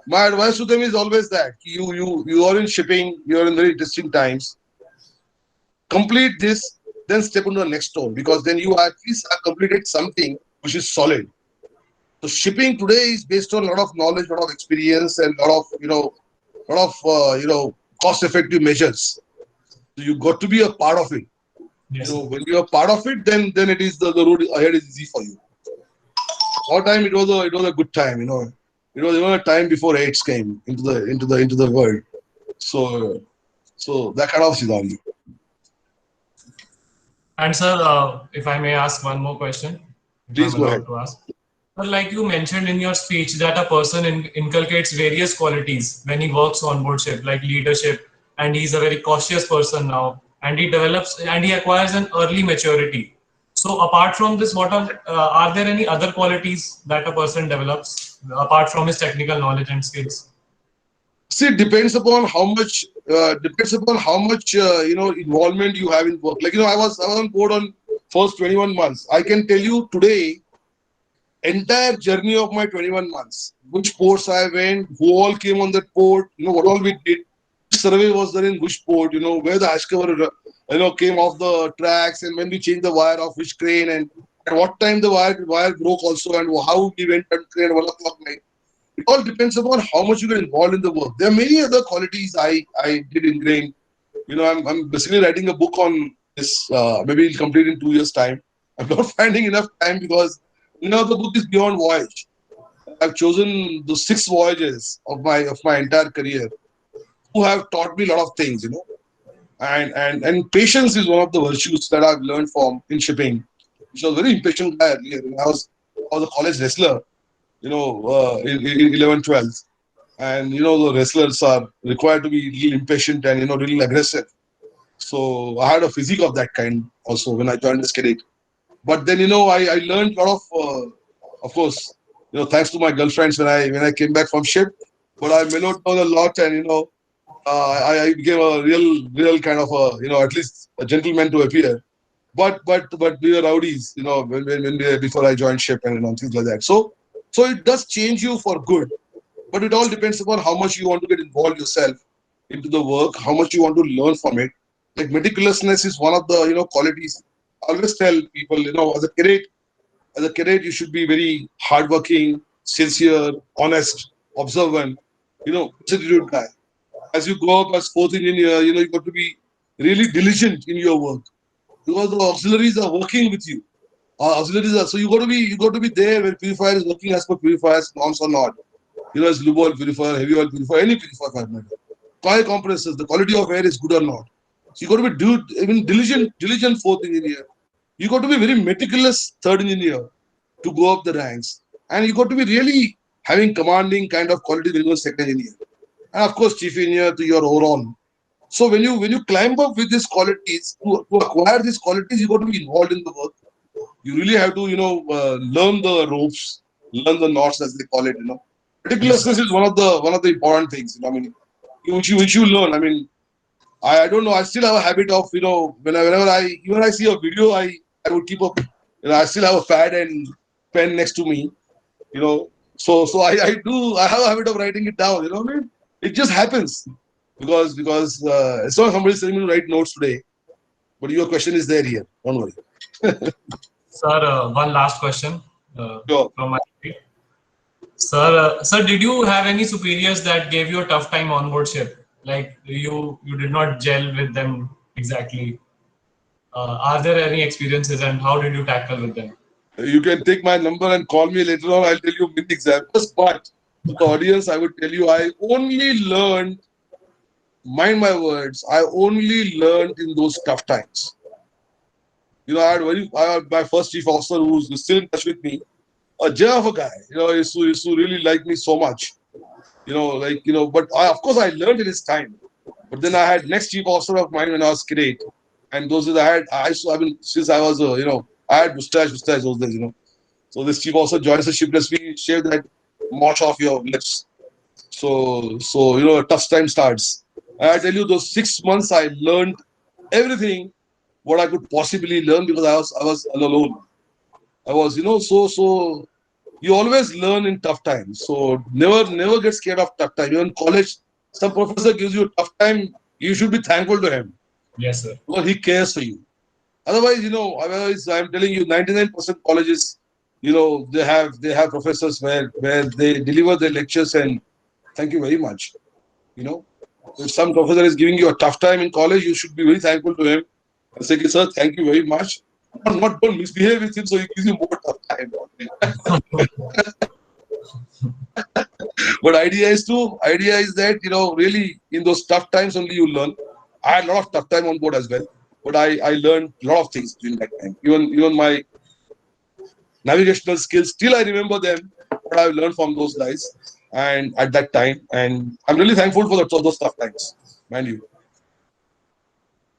My advice to them is always that you are in shipping, you are in very interesting times. Complete this, then step into the next stone, because then you at least have completed something which is solid. So shipping today is based on a lot of knowledge, a lot of experience, and a lot of cost-effective measures. So you got to be a part of it. Yes. When you are part of it, then it is the road ahead is easy for you. our time it was a good time, you know. It was even a time before AIDS came into the world. So that kind of scenario. And sir, if I may ask one more question, if Please I'm go allowed ahead. to ask. Well, like you mentioned in your speech that a person inculcates various qualities when he works on board ship, like leadership, and he's a very cautious person now, and he develops and he acquires an early maturity. So apart from this, what are there any other qualities that a person develops apart from his technical knowledge and skills? See, it depends upon how much involvement you have in work. Like, you know, I was on board on first 21 months. I can tell you today, entire journey of my 21 months, which ports I went, who all came on that port, you know, what all we did, which survey was there in which port, you know, where the ash cover, you know, came off the tracks, and when we changed the wire of which crane, and at what time the wire broke also, and how we went on crane at 1 o'clock night. It all depends upon how much you get involved in the work. There are many other qualities I did ingrain. You know, I'm basically writing a book on this. Maybe it'll complete in 2 years' time. I'm not finding enough time because, you know, the book is beyond voyage. I've chosen the 6 voyages of my entire career who have taught me a lot of things. You know, and patience is one of the virtues that I've learned from in shipping. Which was a very impatient guy earlier. I was a college wrestler. You know, in 11th, 12th. And, you know, the wrestlers are required to be really impatient and, you know, really aggressive. So I had a physique of that kind also when I joined this cadet. But then, you know, I learned a lot of course, you know, thanks to my girlfriends when I came back from ship. But I mellowed down a lot, and, you know, I became a real kind of a, you know, at least a gentleman to appear. But we were rowdies, you know, before I joined ship, and, you know, things like that. So it does change you for good, but it all depends upon how much you want to get involved yourself into the work, how much you want to learn from it. Like meticulousness is one of the, you know, qualities. I always tell people, you know, as a cadet, you should be very hardworking, sincere, honest, observant, you know, considerate guy. As you go up as fourth engineer, you know, you got to be really diligent in your work because the auxiliaries are working with you. Auxiliaries are, so you got to be there when purifier is working as per purifier's norms or not. You know, as lube oil purifier, heavy oil purifier, any purifier for that matter. Coil compressors, the quality of air is good or not. So you got to be even diligent fourth engineer. You got to be very meticulous third engineer to go up the ranks, and you got to be really having commanding kind of quality when you're second engineer, and of course chief engineer to your overall. So when you climb up with these qualities, to acquire these qualities, you got to be involved in the work. You really have to, you know, learn the ropes, learn the knots as they call it. You know, meticulousness is one of the important things. You know, I mean, which you learn. I mean, I don't know. I still have a habit of, you know, whenever I see a video, I would keep up. You know, I still have a pad and pen next to me. You know, so I have a habit of writing it down. You know what I mean? It just happens because it's not somebody telling me to write notes today, but your question is there here. Don't worry. Sir, one last question Sure. from my side. Sir, did you have any superiors that gave you a tough time on board ship? Like you did not gel with them exactly. Are there any experiences, and how did you tackle with them? You can take my number and call me later on. I'll tell you many examples. But to the audience, I would tell you I only learned, mind my words, I only learned in those tough times. You know, I had my first chief officer who's still in touch with me, a gem of a guy. You know, he used to really like me so much. You know, like, you know, but of course I learned in his time. But then I had next chief officer of mine when I was great. And those days I mean, since I was, you know, I had mustache those days, you know. So this chief officer joins the ship, let's be shave that mosh off your lips. So, you know, a tough time starts. And I tell you, those 6 months I learned everything what I could possibly learn because I was alone. I was, you know, so you always learn in tough times. So never get scared of tough time. Even in college, some professor gives you a tough time, you should be thankful to him Yes, sir. because he cares for you. Otherwise, you know, I'm telling you, 99% colleges, you know, they have professors where they deliver their lectures and thank you very much. You know, if some professor is giving you a tough time in college, you should be very thankful to him and say, sir, thank you very much. don't misbehave with him, so he gives you more tough time. But idea is that, you know, really in those tough times only you learn. I had a lot of tough time on board as well, but I learned a lot of things during that time. Even my navigational skills, still I remember them, what I've learned from those guys and at that time. And I'm really thankful for those tough times, mind you.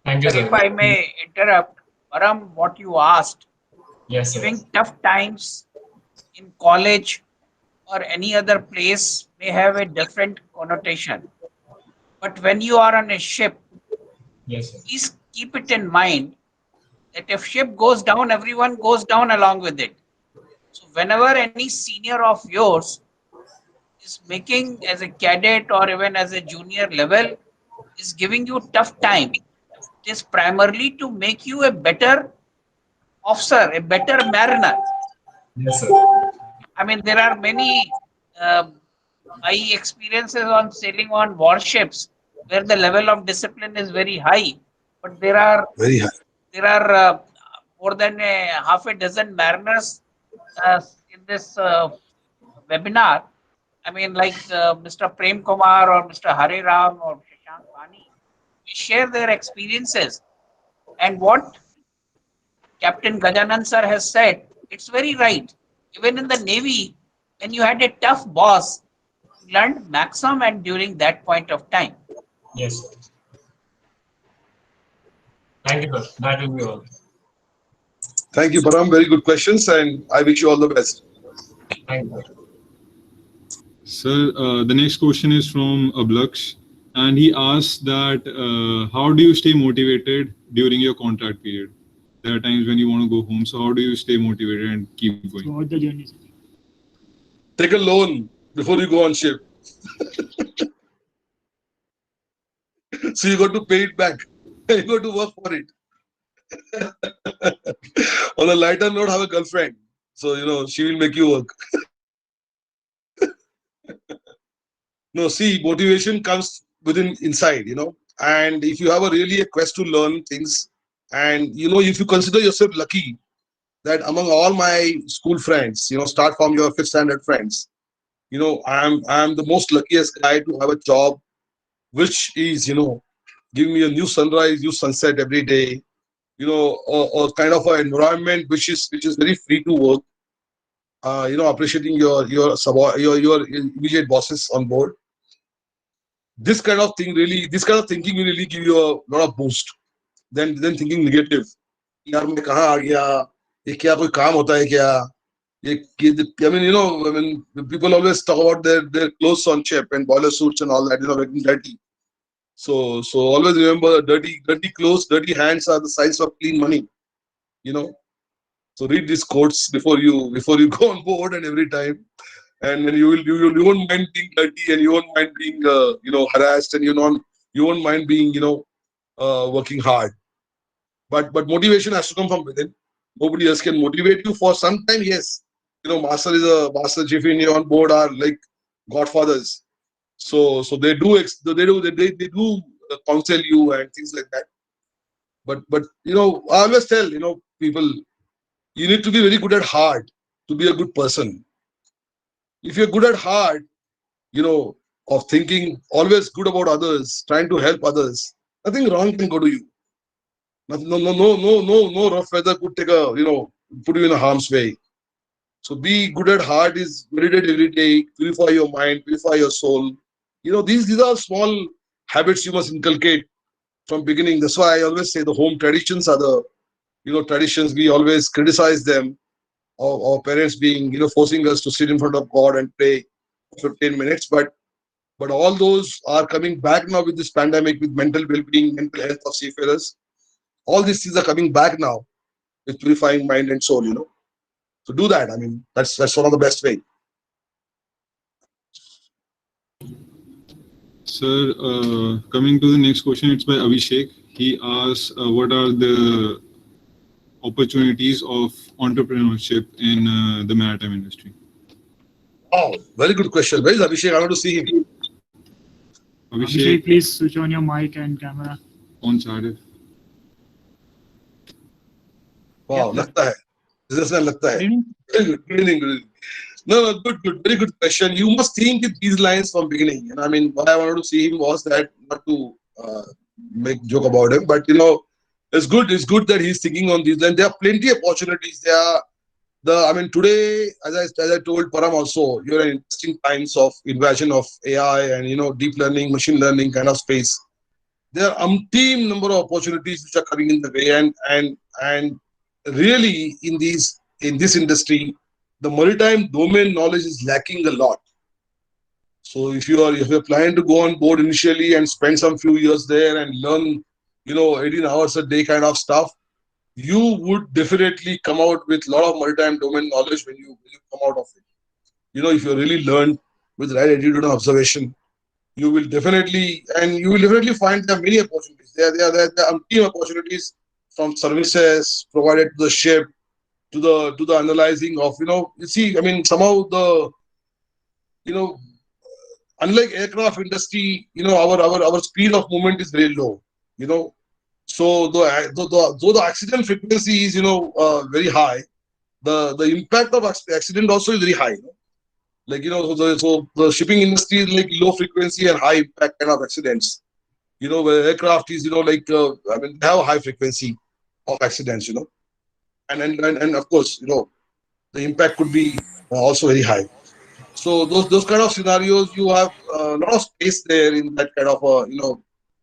Thank you, Sir, sir. if I may interrupt, Param, what you asked, Yes, sir. giving tough times in college or any other place may have a different connotation. But when you are on a ship, Yes, sir. please keep it in mind that if ship goes down, everyone goes down along with it. So whenever any senior of yours is making as a cadet or even as a junior level is giving you tough time, it is primarily to make you a better officer, a better mariner. Yes, sir. I mean, there are many high experiences on sailing on warships where the level of discipline is very high, but Very high. there are more than half a dozen mariners in this webinar. I mean, like Mr. Prem Kumar or Mr. Hare Ram or Shashank Bani, we share their experiences. And what Captain Gajanan sir has said, it's very right. Even in the Navy, when you had a tough boss, you learned maximum and during that point of time. Yes, sir. Thank you, sir. That will be all. Thank you, Param. Very good questions, and I wish you all the best. Thank you, sir. Sir, the next question is from Ablaksh, and he asks that how do you stay motivated during your contract period? There are times when you want to go home, so how do you stay motivated and keep going? Throughout the journey. Take a loan before you go on ship. So you got to pay it back. You got to work for it. On a lighter note, have a girlfriend. So, you know, she will make you work. No, see, motivation comes within inside, you know. And if you have a quest to learn things, and, you know, if you consider yourself lucky that among all my school friends, you know, start from your 5th standard friends, you know, I'm the most luckiest guy to have a job which is, you know, giving me a new sunrise, new sunset every day, you know, or kind of an environment which is very free to work. You know, appreciating your immediate bosses on board. This kind of thinking will really give you a lot of boost than thinking negative. यार मैं कहाँ आ गया? ये क्या कोई काम होता है क्या? I mean, you know, I mean, people always talk about their clothes on ship and boiler suits and all that, you know, getting dirty. So always remember, dirty clothes, dirty hands are the size of clean money. You know. So read these quotes before you go on board and every time, and then you won't mind being dirty, and you won't mind being you know, harassed, and you won't mind being, you know, working hard. But motivation has to come from within. Nobody else can motivate you for some time. Yes, you know, master chief in on board are like godfathers. So they do counsel you and things like that. But you know, I always tell, you know, people, you need to be very good at heart to be a good person. If you're good at heart, you know, of thinking always good about others, trying to help others, nothing wrong can go to you. No rough weather could take put you in a harm's way. So be good at heart is meditate every day, purify your mind, purify your soul. You know, these are small habits you must inculcate from beginning. That's why I always say the home traditions are the, you know, traditions. We always criticize them. Our parents being, you know, forcing us to sit in front of God and pray 15 minutes. But all those are coming back now with this pandemic, with mental well-being, mental health of seafarers. All these things are coming back now with purifying mind and soul, you know. So do that. I mean, that's one of the best way. Sir, coming to the next question, it's by Abhishek. He asks, what are the opportunities of entrepreneurship in the maritime industry? Oh, very good question. Where is Abhishek? I want to see him. Abhishek, please switch on your mic and camera. On Saturday. Wow, Yes, sir. लगता है. Businessman लगता है. Good evening. Very good. Good evening. Good evening. No, good. Very good question. You must think with these lines from beginning. And I mean, what I wanted to see him was that not to make joke about him, but it's good. It's good that he's thinking on these lines. There are plenty of opportunities. I mean, today, as I told Param also, you're in interesting times of invasion of AI and deep learning, machine learning kind of space. There are umpteen number of opportunities which are coming in the way, and really in this industry, the maritime domain knowledge is lacking a lot. So if you're planning to go on board initially and spend some few years there and learn 18 hours a day kind of stuff, you would definitely come out with a lot of maritime domain knowledge when you come out of it. If you really learn with right attitude and observation, you will definitely find there are many opportunities. There are umpteen opportunities from services provided to the ship to the analyzing of you see. I mean, somehow the unlike aircraft industry, our speed of movement is very low. So though the accident frequency is very high, the impact of accident also is very high. So the shipping industry is like low frequency and high impact kind of accidents. Where aircraft is I mean, they have a high frequency of accidents. And of course the impact could be also very high. So those kind of scenarios, you have a lot of space there in that kind of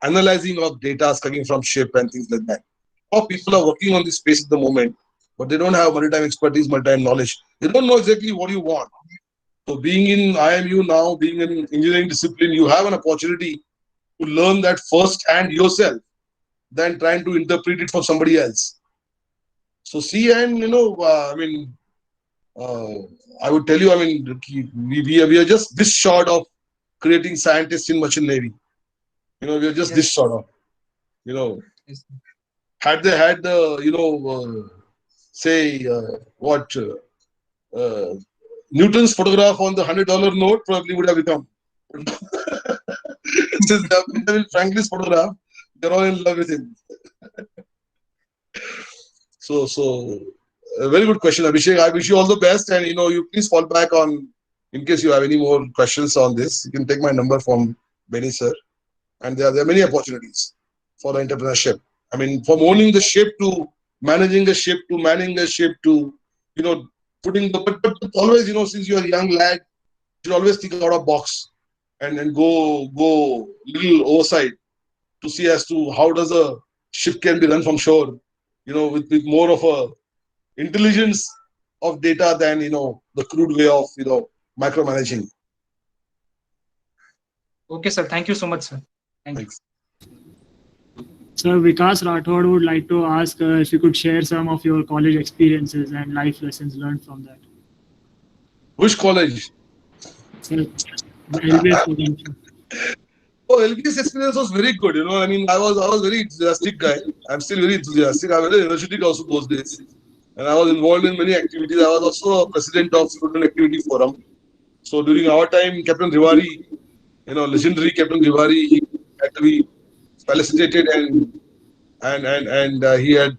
analyzing of data coming from ship and things like that. Or people are working on this space at the moment, but they don't have maritime expertise, maritime knowledge. They don't know exactly what you want. So being in IMU now, being in engineering discipline, you have an opportunity to learn that first hand yourself, than trying to interpret it for somebody else. So see, and I mean, I would tell you, I mean, we are just this short of creating scientists in merchant navy. We are just this short of, Yes. had they had the, say, Newton's photograph on the $100 note, probably would have become. Since they have Benjamin Franklin's photograph, they're all in love with him. So a very good question, Abhishek. I wish you all the best, and you please fall back on, in case you have any more questions on this. You can take my number from Benny sir, and there are many opportunities for the entrepreneurship. I mean, from owning the ship to managing a ship to manning a ship to putting the but always since you are a young lad, you should always think out of box and go little oversight to see as to how does a ship can be run from shore, with more of a intelligence of data than the crude way of micromanaging. Okay, sir. Thank you so much, sir. Thanks. Sir, Vikas Rathod would like to ask if you could share some of your college experiences and life lessons learned from that. Which college? Sir, the LBS program. Oh, LBS experience was very good. I mean, I was very enthusiastic guy. I'm still very enthusiastic. I was very energetic also those days, and I was involved in many activities. I was also a president of Student Activity Forum. So during our time, Captain Rivari, legendary Captain Rivari, he had to be felicitated and he had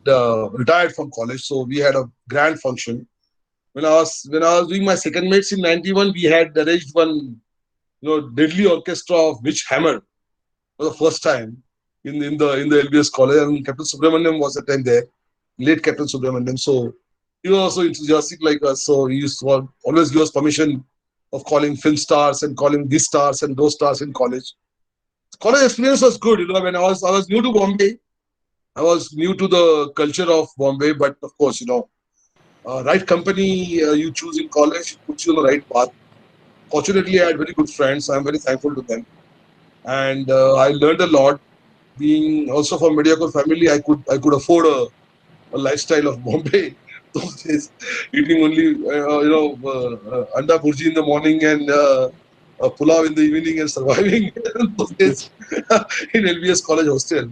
retired from college. So we had a grand function. When I was doing my second mates in '91, we had arranged one deadly orchestra of Witch Hammer for the first time in the LBS college, and Captain Subramaniam was at the time there, late Captain Subramaniam. So he was also enthusiastic like us. So he used to always give us permission of calling film stars and calling these stars and those stars in college. College experience was good. When I was new to Bombay, I was new to the culture of Bombay, but of course, right company you choose in college puts you on the right path. Fortunately, I had very good friends. I'm very thankful to them, and I learned a lot. Being also from mediocre family, I could afford a lifestyle of Bombay those days, eating only anda burji in the morning and pulao in the evening and surviving those days in LBS college hostel,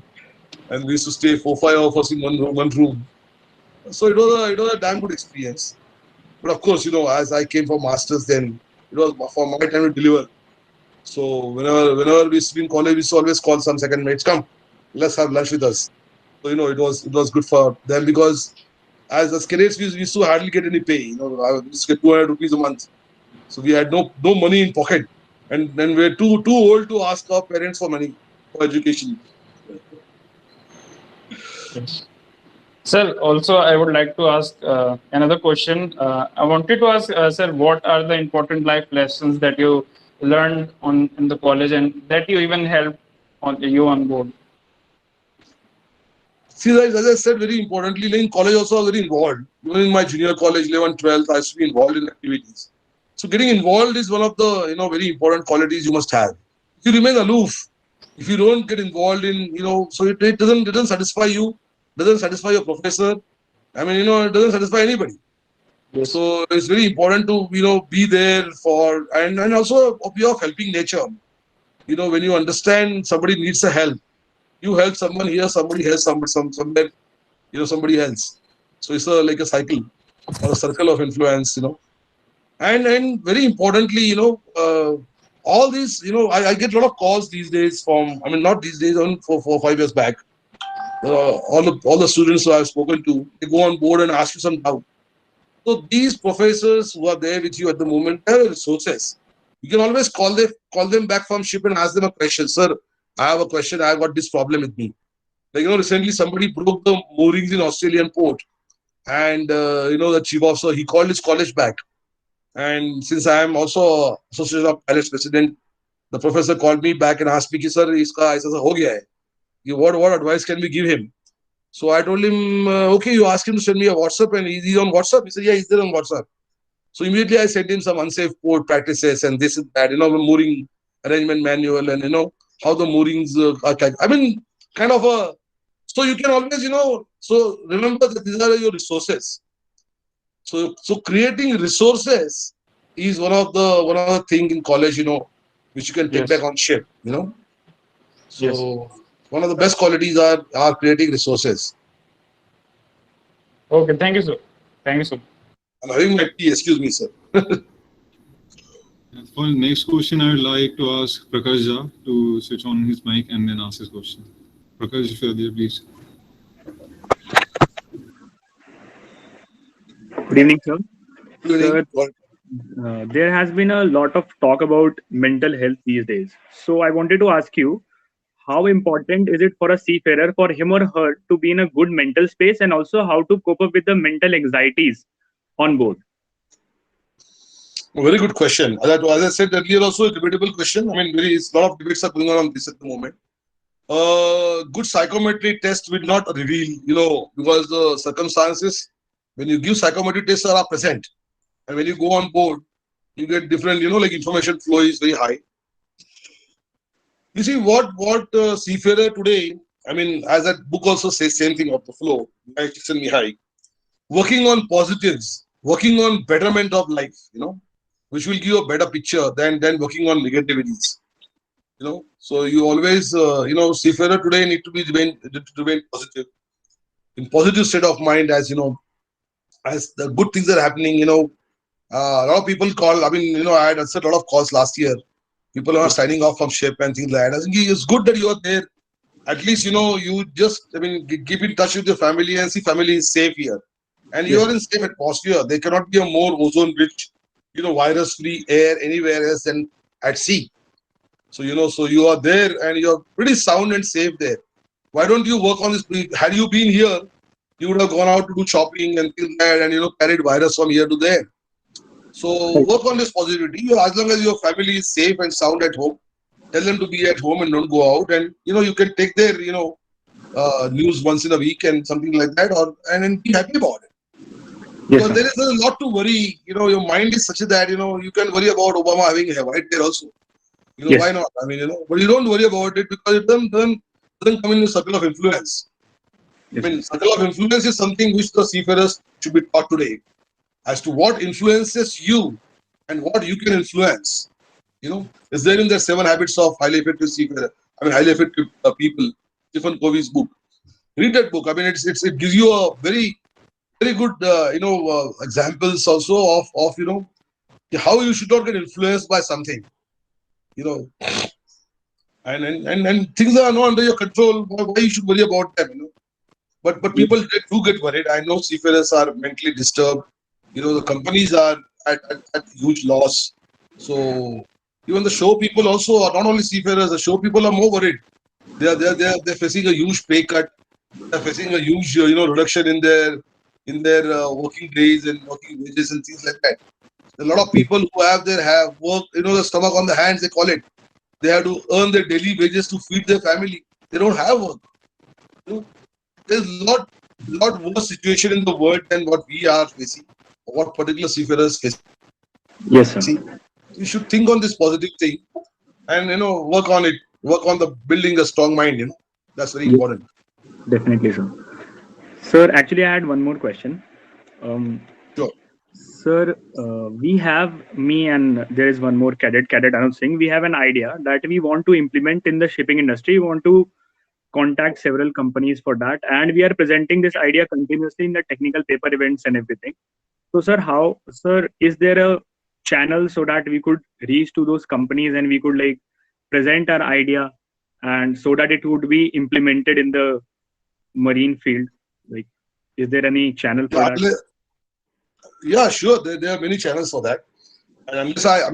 and we used to stay 4-5 of us in one room. So it was a damn good experience. But of course, as I came for masters, then it was for my time to deliver. So whenever we used to be in college, we used to always call some second mates, come, let's have lunch with us. So it was good for them because as cadets, we used to hardly get any pay. You know, I used to get 200 rupees a month. So we had no money in pocket. And then we're too old to ask our parents for money for education. Yes. Sir, also I would like to ask another question. I wanted to ask, sir, what are the important life lessons that you learned in the college and that you even helped on board? See, guys, as I said, very importantly, in college also I was very involved. Even in my junior college, 11th, 12th, I used to be involved in activities. So getting involved is one of the, you know, very important qualities you must have. If you remain aloof, if you don't get involved in, you know, so it doesn't satisfy you, doesn't satisfy your professor. I mean, you know, it doesn't satisfy anybody. Yes. So it's very important to, you know, be there for, and also be of helping nature. You know, when you understand somebody needs a help, you help someone here, somebody helps somewhere, you know, somebody else. So it's like a cycle or a circle of influence, you know. And very importantly, you know, all these, you know, I get a lot of calls these days from, I mean, not these days, on 4 5 years back. All the students who I've spoken to, they go on board and ask you some doubt. So these professors who are there with you at the moment, they are resources. You can always call them back from ship and ask them a question. Sir, I have a question. I have got this problem with me. Like, you know, recently somebody broke the moorings in Australian port, and you know, the chief officer, he called his college back. And since I am also Association of Pilots President, the professor called me back and asked me, sir, iska aisa ho gaya hai. What advice can we give him? So I told him, okay, you ask him to send me a WhatsApp, and he's on WhatsApp. He said, yeah, he's there on WhatsApp. So immediately I sent him some unsafe port practices and this and that, you know, the mooring arrangement manual, and, you know, how the moorings are. I mean, kind of a, so you can always, you know, so remember that these are your resources. So creating resources is one of the thing in college, you know, which you can take Yes. back on ship, you know. So Yes. one of the best qualities are creating resources. Okay, thank you, sir. Thank you, sir. I'm having my tea, excuse me, sir. For the next question, I would like to ask Prakash Jha to switch on his mic and then ask his question. Prakash, if you're there, please. Good evening, sir. Good Sir, evening. there has been a lot of talk about mental health these days. So I wanted to ask you, how important is it for a seafarer, for him or her, to be in a good mental space, and also how to cope up with the mental anxieties on board? A very good question. As I said earlier, also a debatable question. I mean, a lot of debates are going on this at the moment. Good psychometric test will not reveal, you know, because the circumstances, when you give psychometric tests are present. And when you go on board, you get different, you know, like information flow is very high. You see, what seafarer today, I mean, as that book also says, same thing of the flow, by Jason Mihai, working on positives, working on betterment of life, you know, which will give you a better picture than working on negativities. You know, so you always, you know, seafarer today need to remain positive, in positive state of mind, as you know, as the good things are happening. You know, a lot of people call. I mean, you know, I had answered a lot of calls last year. People are signing off from ship and things like that. I think it's good that you are there. At least, you know, you just, I mean, keep in touch with your family and see family is safe here. And you are in safe atmosphere. There cannot be a more ozone-rich, you know, virus-free air anywhere else than at sea. So, you know, so you are there and you're pretty sound and safe there. Why don't you work on this? Had you been here, you would have gone out to do shopping and things like that, and, you know, carried virus from here to there. So work on this positivity. As long as your family is safe and sound at home, tell them to be at home and don't go out. And, you know, you can take their, you know, news once in a week and something like that, and then be happy about it. Because there is a lot to worry. You know, your mind is such that, you know, you can worry about Obama having a white hair also. You know, why not? I mean, you know, but you don't worry about it because it doesn't come in the circle of influence. I mean, circle of influence is something which the seafarers should be taught today, as to what influences you and what you can influence. You know, is there in the 7 Habits of Highly Effective Seafarer? I mean, highly effective people. Stephen Covey's book. Read that book. I mean, it gives you a very good you know, examples also of you know, how you should not get influenced by something. You know, and things that are not under your control. Why you should worry about them? You know, But people do get worried. I know seafarers are mentally disturbed. The companies are at huge loss. So even the show people also are not only seafarers. The show people are more worried. They're facing a huge pay cut. They're facing a huge reduction in their working days and working wages and things like that. A lot of people who have work, the stomach on the hands, they call it. They have to earn their daily wages to feed their family. They don't have work. There's lot worse situation in the world than what we are facing, or what particular seafarers face. Yes, sir. We should think on this positive thing and work on it. Work on the building a strong mind. That's very important. Definitely, sir. Sir, actually, I had one more question. Sure. Sir, we have me and there is one more cadet Anuj Singh. We have an idea that we want to implement in the shipping industry. We want to contact several companies for that, and we are presenting this idea continuously in the technical paper events and everything. So, sir, is there a channel so that we could reach to those companies and we could like present our idea, and so that it would be implemented in the marine field? Like, is there any channel for that? Yeah, sure. There are many channels for that. And unless I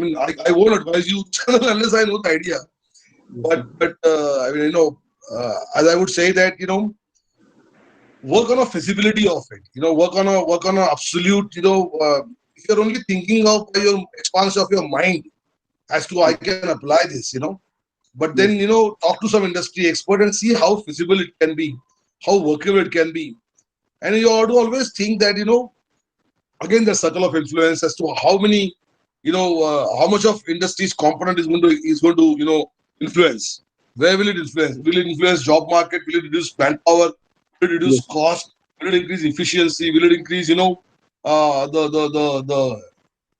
won't advise you channel unless I know the idea. But as I would say that work on a feasibility of it. Work on a absolute. If you're only thinking of your expansion of your mind as to I can apply this. But then talk to some industry expert and see how feasible it can be, how workable it can be, and you ought to always think that again the circle of influence as to how many how much of industry's component is going to influence. Where will it influence? Will it influence job market? Will it reduce manpower? Will it reduce cost? Will it increase efficiency? Will it increase the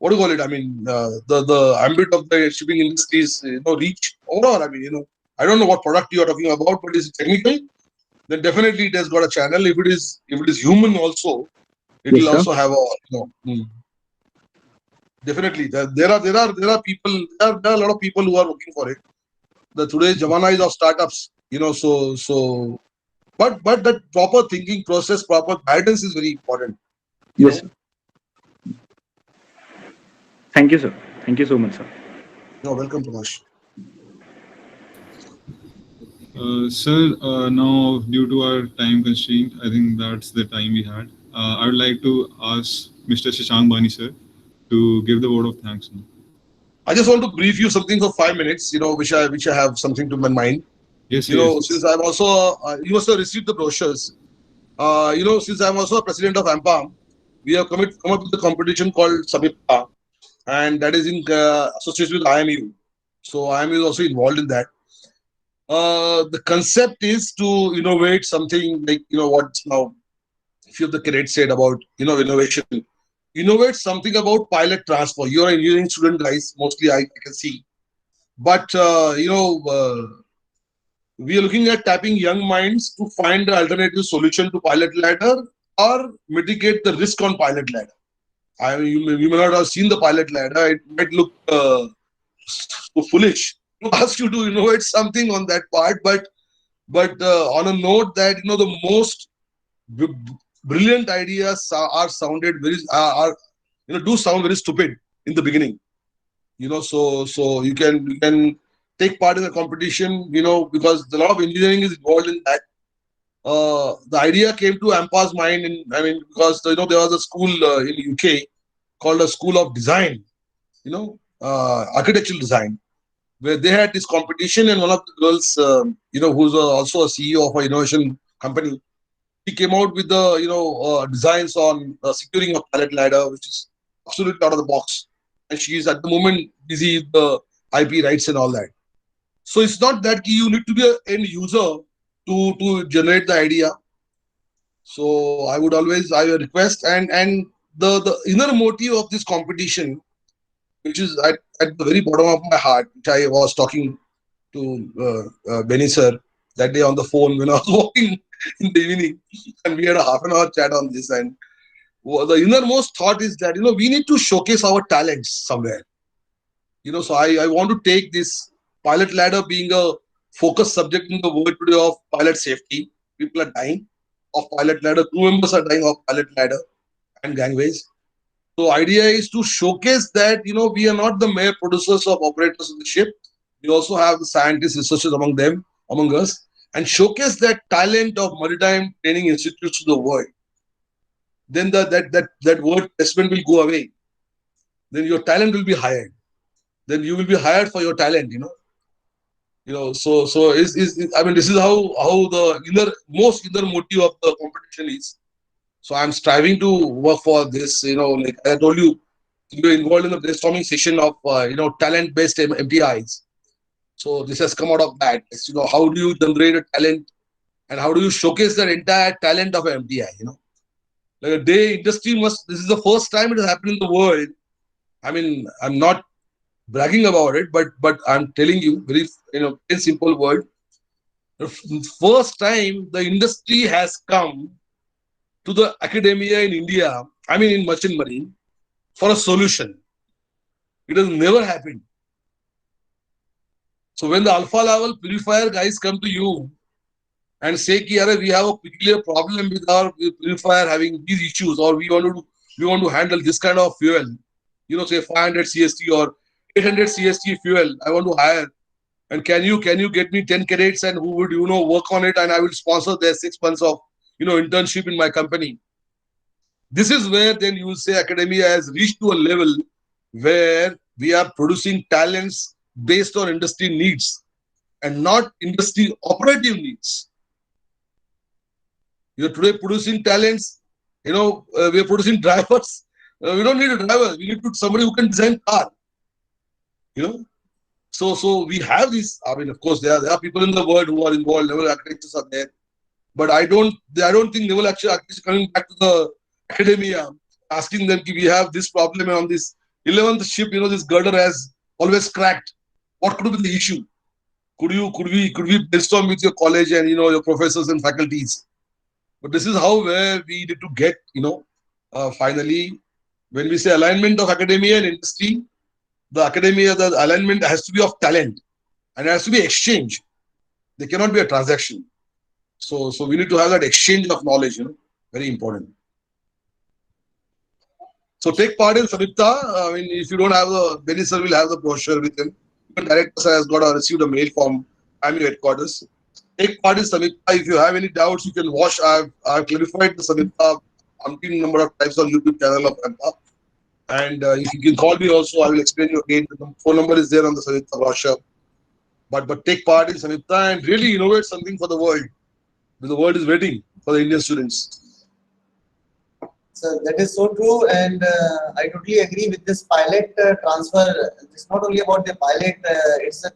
what do you call it? The ambit of the shipping industry's reach overall. I don't know what product you are talking about, but is it technical? Then definitely it has got a channel. If it is human also, it will also have a definitely there are people there are a lot of people who are working for it. The today's Jamana is of startups, but that proper thinking process, proper guidance is very important. Yes. Thank you, sir. Thank you so much, sir. You're welcome, Prakash. Sir, now due to our time constraint, I think that's the time we had. I would like to ask Mr. Shashank Bani, sir, to give the word of thanks now. I just want to brief you something for 5 minutes, which I have something to my mind. Yes, since I'm also, you must have received the brochures. Since I'm also a president of AIMPA, we have come up with a competition called Samipta, and that is in association with IMU. So IMU is also involved in that. The concept is to innovate something like, what now a few of the cadets said about, innovation. Innovate something about pilot transfer. You're an engineering student, guys, mostly I can see. But, we are looking at tapping young minds to find an alternative solution to pilot ladder or mitigate the risk on pilot ladder. You may not have seen the pilot ladder. It might look so foolish to ask you to innovate something on that part, but on a note that the most brilliant ideas are sounded very do sound very stupid in the beginning. So you can take part in the competition. Because a lot of engineering is involved in that. The idea came to AIMPA's mind, because there was a school in UK called a School of Design, architectural design, where they had this competition, and one of the girls, who's also a CEO of an innovation company, he came out with the designs on securing a pilot ladder, which is absolutely out of the box, and she is at the moment busy with the IP rights and all that. So it's not that you need to be an end user to generate the idea. So I would request, and the inner motive of this competition, which is at the very bottom of my heart, which I was talking to Benny sir that day on the phone when I was walking in the evening, and we had a half an hour chat on this. And the innermost thought is that we need to showcase our talents somewhere. So I want to take this pilot ladder being a focus subject in the world today of pilot safety. People are dying. of pilot ladder. Crew members are dying off pilot ladder and gangways. So idea is to showcase that, we are not the mere producers of operators of the ship. We also have the scientists, researchers among us, and showcase that talent of maritime training institutes to the world. Then that word placement will go away. Then your talent will be hired. Then you will be hired for your talent. So I mean, this is how the most inner motive of the competition is. So I'm striving to work for this. Like I told you, you're involved in the brainstorming session of talent-based MPIs. So this has come out of that. It's, how do you generate a talent, and how do you showcase that entire talent of an MPI? Like a day industry must. This is the first time it has happened in the world. I mean, I'm not bragging about it, but I'm telling you very simple word. The first time the industry has come to the academia in India, I mean in merchant marine, for a solution. It has never happened. So when the alpha level purifier guys come to you and say, we have a peculiar problem with our purifier having these issues, or we want to handle this kind of fuel, say 500 CST or 800 CST fuel, I want to hire. And can you get me 10 cadets and who would, work on it, and I will sponsor their 6 months of, internship in my company. This is where then you will say academia has reached to a level where we are producing talents based on industry needs and not industry operative needs. You're today producing talents, we are producing drivers. We don't need a driver. We need somebody who can design car. So we have this. I mean, of course, there are people in the world who are involved. Naval architects are there, but I don't think naval architects coming back to the academia asking them, we have this problem on this 11th ship. This girder has always cracked. What could be the issue? Could we brainstorm with your college and your professors and faculties? But this is where we need to get. Finally, when we say alignment of academia and industry, the alignment has to be of talent and it has to be exchange. There cannot be a transaction. So we need to have that exchange of knowledge, very important. So take part in Samipta. I mean, if you don't have Benny sir will have the brochure with him. The director has received a mail from IMU headquarters. Take part in Samipta. If you have any doubts, you can watch. I've clarified the Samipta umpteen number of times on YouTube channel of AIMPA. And if you can call me also, I will explain you again. The phone number is there on the Samipta brochure. But take part in Samipta and really innovate something for the world. The world is waiting for the Indian students. So that is so true, and I totally agree with this pilot transfer. It's not only about the pilot; it's a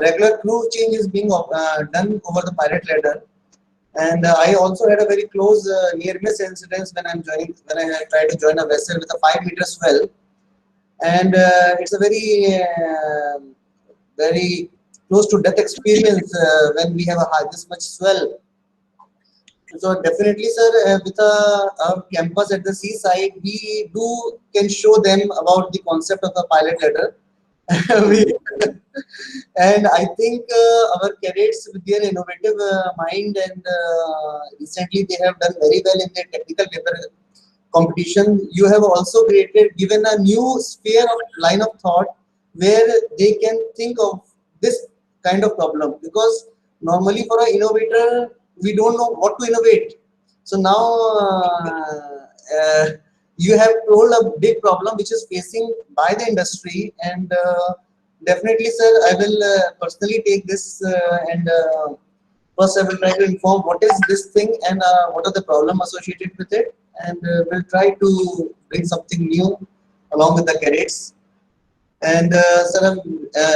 regular crew change is being done over the pilot ladder. And I also had a very close near miss incident when I tried to join a vessel with a 5-meter swell, and it's a very close to death experience when we have this much swell. So definitely, sir, with our campus at the seaside, we can show them about the concept of the pilot ladder. And I think our cadets with their innovative mind and recently they have done very well in their technical paper competition. You have also given a new sphere of line of thought where they can think of this kind of problem, because normally for an innovator, we don't know what to innovate. So now you have told a big problem which is facing by the industry, and definitely, sir, I will personally take this and first I will try to inform what is this thing and what are the problems associated with it, and we'll try to bring something new along with the cadets. And sir, I'm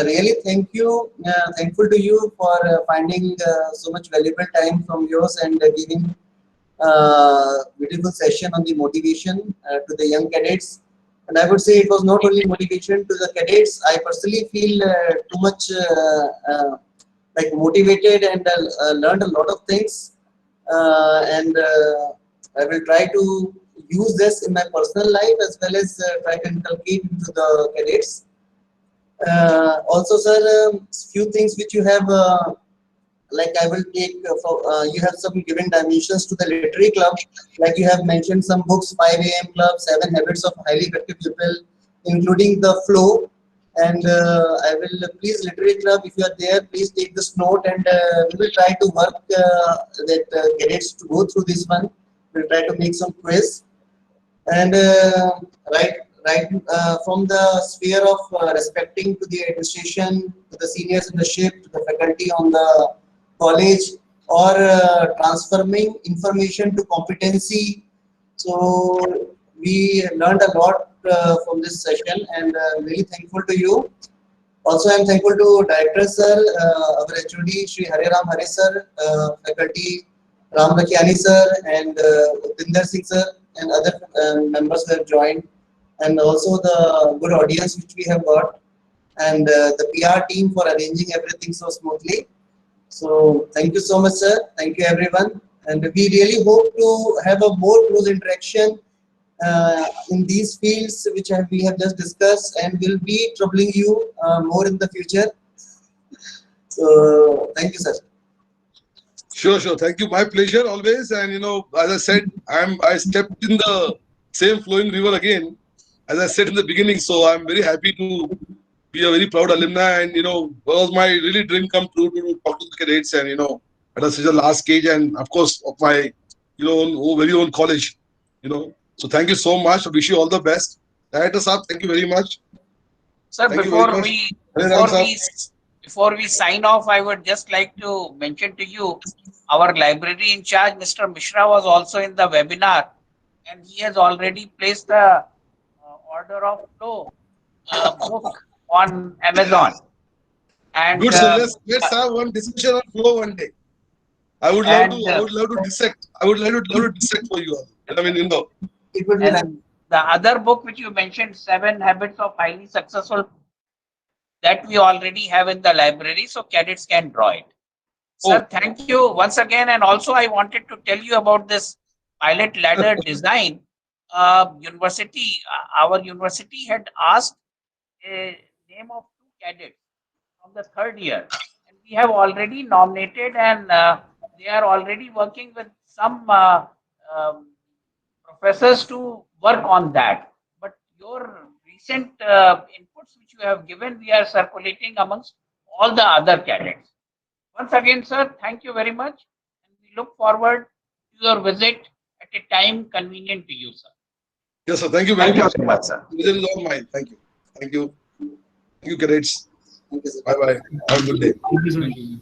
really thankful to you for finding so much valuable time from yours and giving beautiful session on the motivation to the young cadets. And I would say it was not only motivation to the cadets. I personally feel too much like motivated and learned a lot of things. And I will try to use this in my personal life as well as try to inculcate into the cadets. Also, sir, few things which you have like I will take you have some given dimensions to the literary club, like you have mentioned some books, 5 a.m. club, 7 habits of highly effective people, including the flow. And I will please literary club, if you are there, please take this note, and we will try to work that cadets to go through this one. We'll try to make some quiz, and right from the sphere of respecting to the administration, to the seniors in the ship, to the faculty on the college, or transforming information to competency. So we learned a lot from this session, and really thankful to you. Also, I am thankful to Director Sir, our HOD Shri Hare Ram Hare Sir, faculty Ram Rakhiani Sir, and Upinder Singh Sir, and other members who have joined, and also the good audience which we have got, and the PR team for arranging everything so smoothly. So thank you so much, sir. Thank you, everyone, and we really hope to have a more close interaction in these fields which we have just discussed, and will be troubling you more in the future. So thank you, sir. Sure. Thank you. My pleasure always. And as I said, I stepped in the same flowing river again, as I said in the beginning. So I'm very happy to be a very proud alumni, and it was my really dream come true to talk to the cadets, and at such a last stage, and of course of my very own college. So thank you so much. I wish you all the best. Director Saab, thank you very much. Sir, Thank you very much. before we sign off, I would just like to mention to you, our library in charge, Mr. Mishra, was also in the webinar, and he has already placed the order of flow book on Amazon. And Good, so let's have one discussion on flow one day. I would love to dissect. I would love to dissect for you all. I mean, It would be and the other book which you mentioned, 7 Habits of Highly Successful, that we already have in the library, so cadets can draw it. Sir, thank you once again. And also I wanted to tell you about this pilot ladder design. Our university had asked a name of 2 cadets from the 3rd year, and we have already nominated, and they are already working with some professors to work on that. But your recent inputs which you have given, we are circulating amongst all the other cadets. Once again, sir, thank you very much, and we look forward to your visit at a time convenient to you, sir. Yes, sir. Thank you very much. Thank you very much, sir. Visit is all mine. Thank you. Thank you, cadets. Bye bye. Have a good day. Thank you, sir.